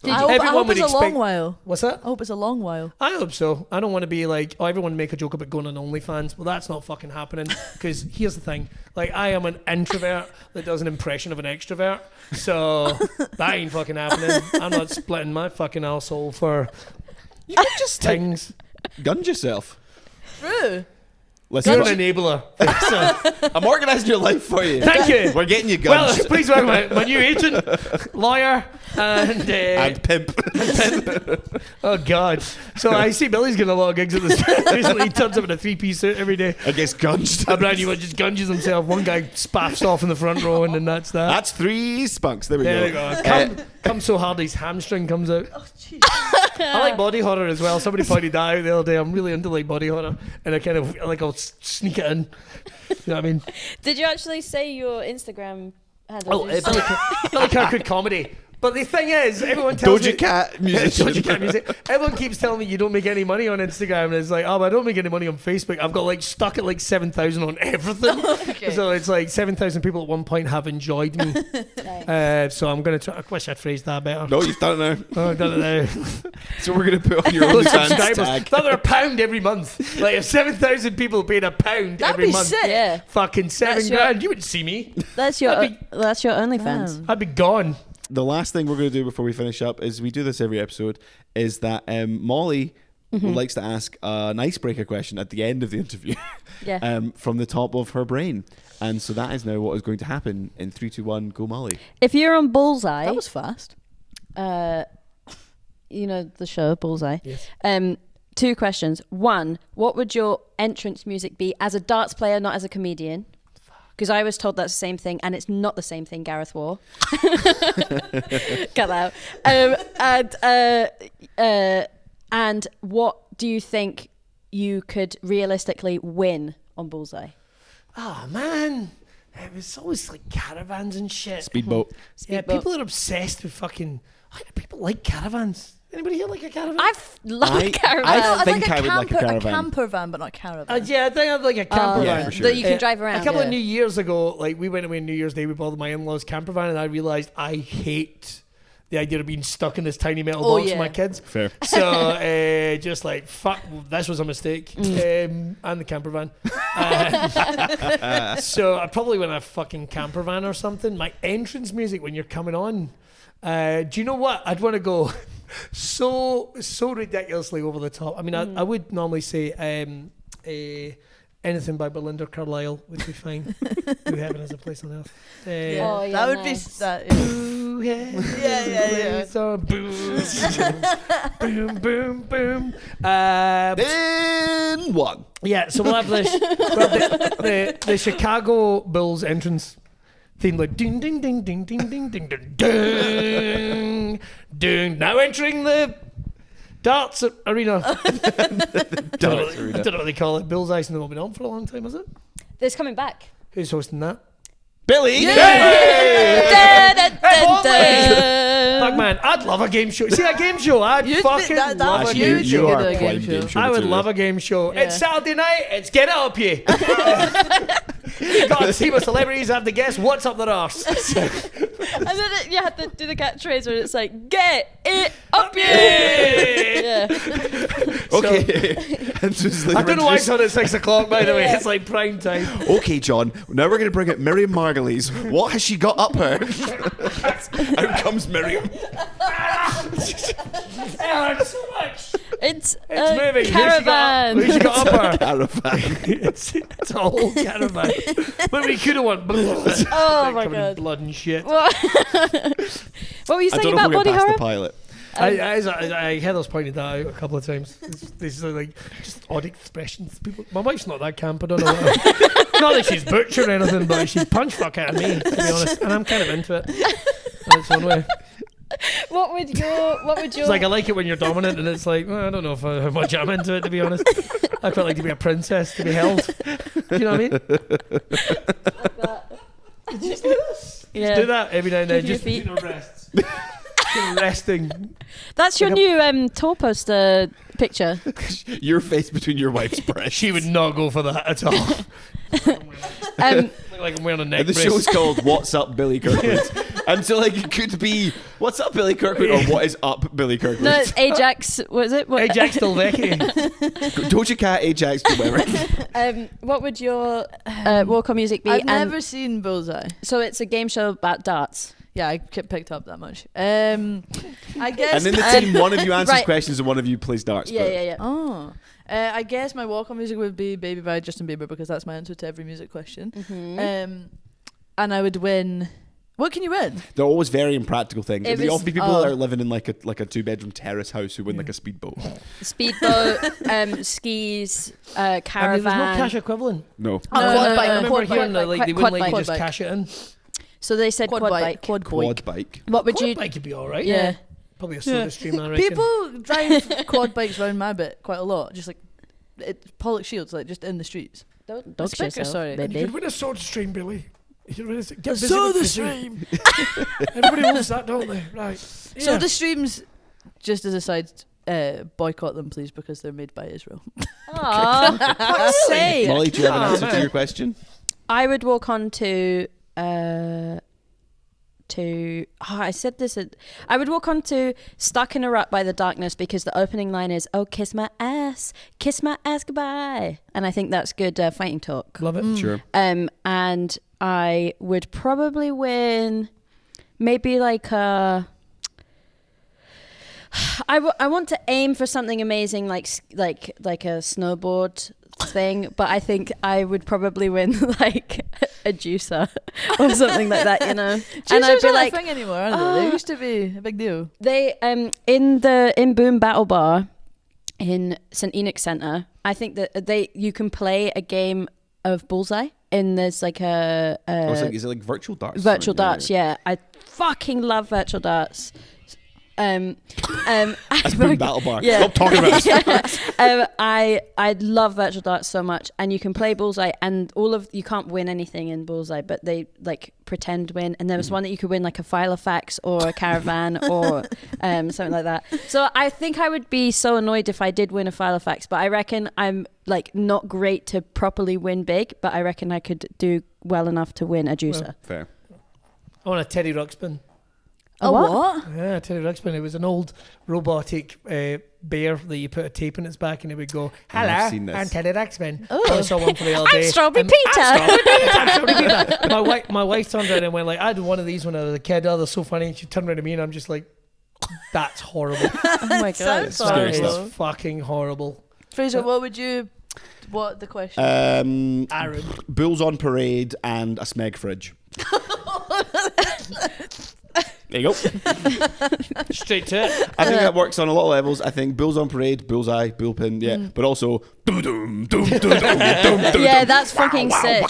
I hope it's a long while. What's that? I hope it's a long while. I hope so. I don't want to be like, oh, everyone make a joke about going on OnlyFans. Well, that's not fucking happening. Because here's the thing. Like, I am an introvert that does an impression of an extrovert. So that ain't fucking happening. I'm not splitting my fucking arsehole for just things. Gunge yourself. True. Listen, You're an enabler. So, I'm organising your life for you. thank you. We're getting you gunged. Well, please welcome my new agent, lawyer, and pimp. Oh God! So I see Billy's getting a lot of gigs at this recently. He turns up in a 3-piece suit every day. I guess gunged. A brand new one just gunges himself. One guy spaffs off in the front row, and then that's that. That's 3 spunks. There we go. Come so hard his hamstring comes out. Oh, jeez. I like body horror as well. Somebody pointed that out the other day. I'm really into like body horror, and I kind of like I'll sneak it in. You know what I mean? Did you actually say your Instagram handle? Billy Kirkwood comedy. But the thing is, everyone tells me... Doja Cat musician. Doja Cat music. Everyone keeps telling me you don't make any money on Instagram. And it's like, oh, but I don't make any money on Facebook. I've got like stuck at like 7,000 on everything. Okay. So it's like 7,000 people at one point have enjoyed me. Nice. So I'm going to try... I wish I'd phrased that better. No, you've done it now. Oh, I've done it now. So we're going to put on your OnlyFans tag. Another £1 every month. Like if 7,000 people paid £1 every month. Sick. Yeah. Fucking $7,000. You wouldn't see me. That's your OnlyFans. I'd be gone. The last thing we're going to do before we finish up is we do this every episode, is that Molly likes to ask an icebreaker question at the end of the interview from the top of her brain. And so that is now what is going to happen in 3, 2, 1, go Molly. If you're on Bullseye... That was fast. You know the show, Bullseye? Yes. 2 questions. 1, what would your entrance music be as a darts player, not as a comedian? Because I was told that's the same thing, and it's not the same thing Gareth wore. Cut that out. And what do you think you could realistically win on Bullseye? Oh, man. It was always like caravans and shit. Speedboat. Yeah, people are obsessed with fucking... Why do people like caravans? Anybody here like a caravan? I love caravans. I think I would like a caravan. A camper van, but not caravan. Yeah, I think I'd like a camper van. For sure. That you can drive around. A couple of New Years ago, like we went away on New Year's Day, we bought my in-laws camper van, and I realised I hate the idea of being stuck in this tiny metal Oh, box yeah. with my kids. Fair. So just like, fuck, this was a mistake. And the camper van. So I probably went in a fucking camper van or something. My entrance music when you're coming on. Do you know what? I'd want to go so ridiculously over the top. I mean, I would normally say anything by Belinda Carlisle would be fine. Who Heaven Has a Place on Earth. Yeah. Oh, yeah, that would nice. be that. Ooh, yeah. So boom, boom, boom, boom. In one. Yeah, so we'll have the Chicago Bulls entrance theme, like ding ding ding ding ding ding ding ding ding ding. Now entering the darts arena. I don't know what they call it. Bullseye's not been on for a long time, is it? It's coming back. Who's hosting that? Billy. Dun, dun, dun, dun. Fuck man, I'd love a game show. See a game show? I'd fucking love a Actually, game you show. are a quite game game show. show I would material. love a game show. Yeah. It's Saturday night. It's Get It Up You. You got a team of celebrities have to guess what's up their arse. And then you had to do the catchphrase where it's like, get it up you! Yeah. Yeah. Okay. And just like I don't know why we're it's on at 6 o'clock, by the way. It's like prime time. Okay, John. Now we're going to bring out Miriam Margolyes. What has she got up her? Out comes Miriam. It hurts so much. It's It's a moving. caravan. Who's she got up her? Caravan. It's a whole caravan. But we could have won blood. Oh my Covered in god. blood and shit. What were you I saying don't know if about we'll body get past horror? the pilot. I Heather's pointed that out a couple of times. These are like just odd expressions. People, my wife's not that camp. I don't know. Not that she's butcher or anything, but she's punch fuck out of me, to be honest. And I'm kind of into it. In its own way. What would your It's like I like it when you're dominant, and it's like well, I don't know if how much I'm into it, to be honest. I quite like to be a princess, to be held. Do you know what I mean? yeah. Do that every now and then, Give your just feet. between our breasts. Resting. That's your Like new tour poster picture. Your face between your wife's breasts. She would not go for that at all. Look like I'm wearing a neck And the brace. show's called What's Up Billy Kirkwood. And so like it could be What's Up Billy Kirkwood or What Is Up Billy Kirkwood. No, it's Ajax. What is it? What, Ajax Delvecchi. Doja Cat, Ajax, whatever. what would your walk-on music be? I've And never seen Bullseye. so it's a game show about darts. Yeah, I picked up that much. I guess. And in the team, one of you answers Right. questions and one of you plays darts. Yeah, but yeah, yeah. Oh. I guess my walk-on music would be Baby by Justin Bieber because that's my answer to every music question. Mm-hmm. And I would win. What can you win? They're always very impractical things. It They was- often be people that are living in like a 2-bedroom terrace house who win like a speedboat. Speedboat, skis, I mean, caravan. there's no cash equivalent. No. No, quad bike, I remember quad hearing bike, that like they quad wouldn't let you bike. just Quad bike. cash it in. So they said quad bike. Quad boy. Quad bike. What would Quad you? bike could be all right. Yeah. Probably a soda stream, I reckon. People drive quad bikes around my bit quite a lot. Just like Pollock Shields, like just in the streets. Don't Speaker, yourself, sorry. You baby. could win a soda stream, Billy. You could win a get busy Soda with the stream. Everybody loves that, don't they? Right. So the streams, just as a side, boycott them, please, because they're made by Israel. Aw, fuck's sake. Molly, do you have an Oh, answer to man. your question? I would walk on to I said this I would walk on to Stuck in a Rut by the Darkness because the opening line is oh kiss my ass goodbye, and I think that's good fighting talk. Love it. Sure. And I would probably win maybe like a I want to aim for something amazing like a snowboard thing, but I think I would probably win like a juicer or something like that, you know. And I'd Juicers be aren't like, a thing anymore, are they? They used to be a big deal. they in Boom Battle Bar in St Enoch Centre, I think that you can play a game of Bullseye, and there's like a Is it like virtual darts? virtual darts. Yeah, I fucking love virtual darts. That's Boom Battle Bar. Yeah. Stop talking about this. I love virtual darts so much, and you can play Bullseye, and you can't win anything in Bullseye, but they like pretend win. And there was one that you could win like a Filofax or a caravan or something like that. So I think I would be so annoyed if I did win a Filofax, but I reckon I'm like not great to properly win big, but I reckon I could do well enough to win a juicer. Fair. I want a Teddy Ruxpin. A what? Yeah, Teddy Ruxpin. It was an old robotic bear that you put a tape in its back and it would go, hello, I've seen this. I'm Teddy Ruxpin. Oh. I saw one for the other day. I'm Strawberry And- Peter. I'm Strawberry Peter. My wife turned around and went like, I had one of these when I was a kid. Oh, they're so funny. And she turned around to me and I'm just like, that's horrible. Oh my god. Sounds Scary That horrible. is fucking horrible. Fraser, what the question? Aaron. Bulls on parade and a Smeg fridge. There you go. Straight to it. I think that works on a lot of levels. I think Bulls on parade, bullseye, bullpen, yeah, but also Yeah, that's fucking sick.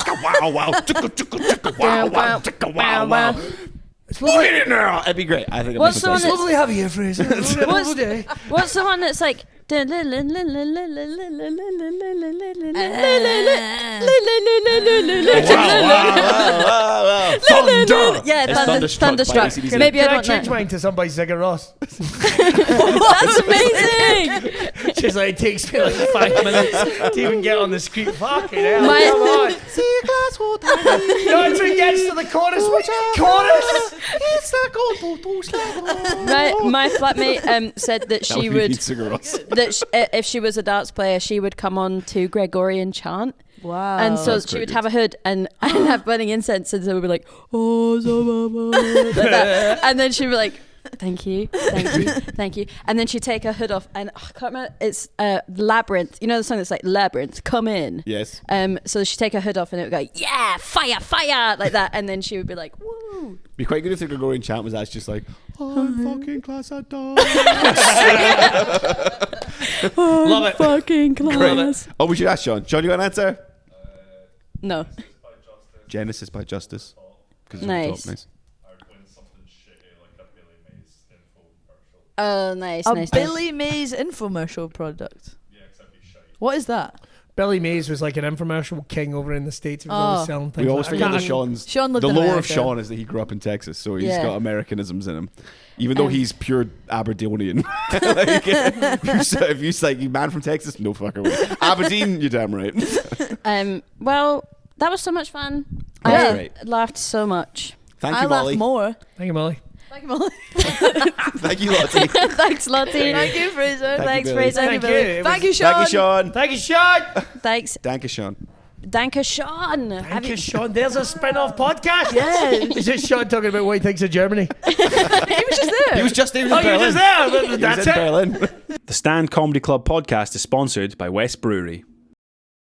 It'd be great. I think. What's the one It's lovely having you, Fraser. What's- day. What's the one that's like? Thunder. Yeah, It's Thunderstruck by AC/DC. Maybe I Can I don't change know. mine to some by Ziggy Ross? That's amazing. She's like, it takes me like 5 minutes to even get on the screen. Fucking hell, My- come on. No, until it gets to the chorus. Which chorus? My flatmate said that she would if she was a darts player, she would come on to Gregorian chant. Wow. And so that's she would quite have a hood and have burning incense, and so we'd be like, oh, like that. And then she'd be like, thank you, thank you. And then she'd take her hood off, and I can't remember, it's Labyrinth. You know the song that's like, Labyrinth, come in. Yes. So she'd take her hood off, and it would go, yeah, fire, fire, like that. And then she would be like, woo. Be quite good if the Gregorian chant was actually just like, I'm fucking class at dawn. Love it. Fucking class. Oh, we should ask Sean. Sean, you got an answer? No. Genesis by Justice. 'Cause it's Nice. on top. Nice. Oh, nice, A nice. Billy Mays infomercial product. What is that? Billy Mays was like an infomercial king over in the States. He was always selling things. We always like forget that. that Sean's. Sean lived The in lore of America. Sean is that he grew up in Texas, so he's Yeah. got Americanisms in him. Even though he's pure Aberdonian. Like, if you say, you man from Texas, no fucking way. Aberdeen, you're damn right. Well, that was so much fun. That was I great. laughed so much. Thank I you, laughed Molly. more. Thank you, Molly. Thank you, Molly. Thank you, Lottie. Thanks, Lottie. Thank you, Fraser. Thank you, Billy. Fraser. Thank you. It Thank was- you, Sean. Thank you, Sean. Thank you, Sean. Thanks. Thank you, Sean. Danke, Sean. Thank you, Sean. There's a spin-off podcast. Yeah. Is it Sean talking about what he thinks of Germany? He was just there. He was just there. Oh, you were just there. He was That's in it. Berlin. The Stand Comedy Club podcast is sponsored by West Brewery.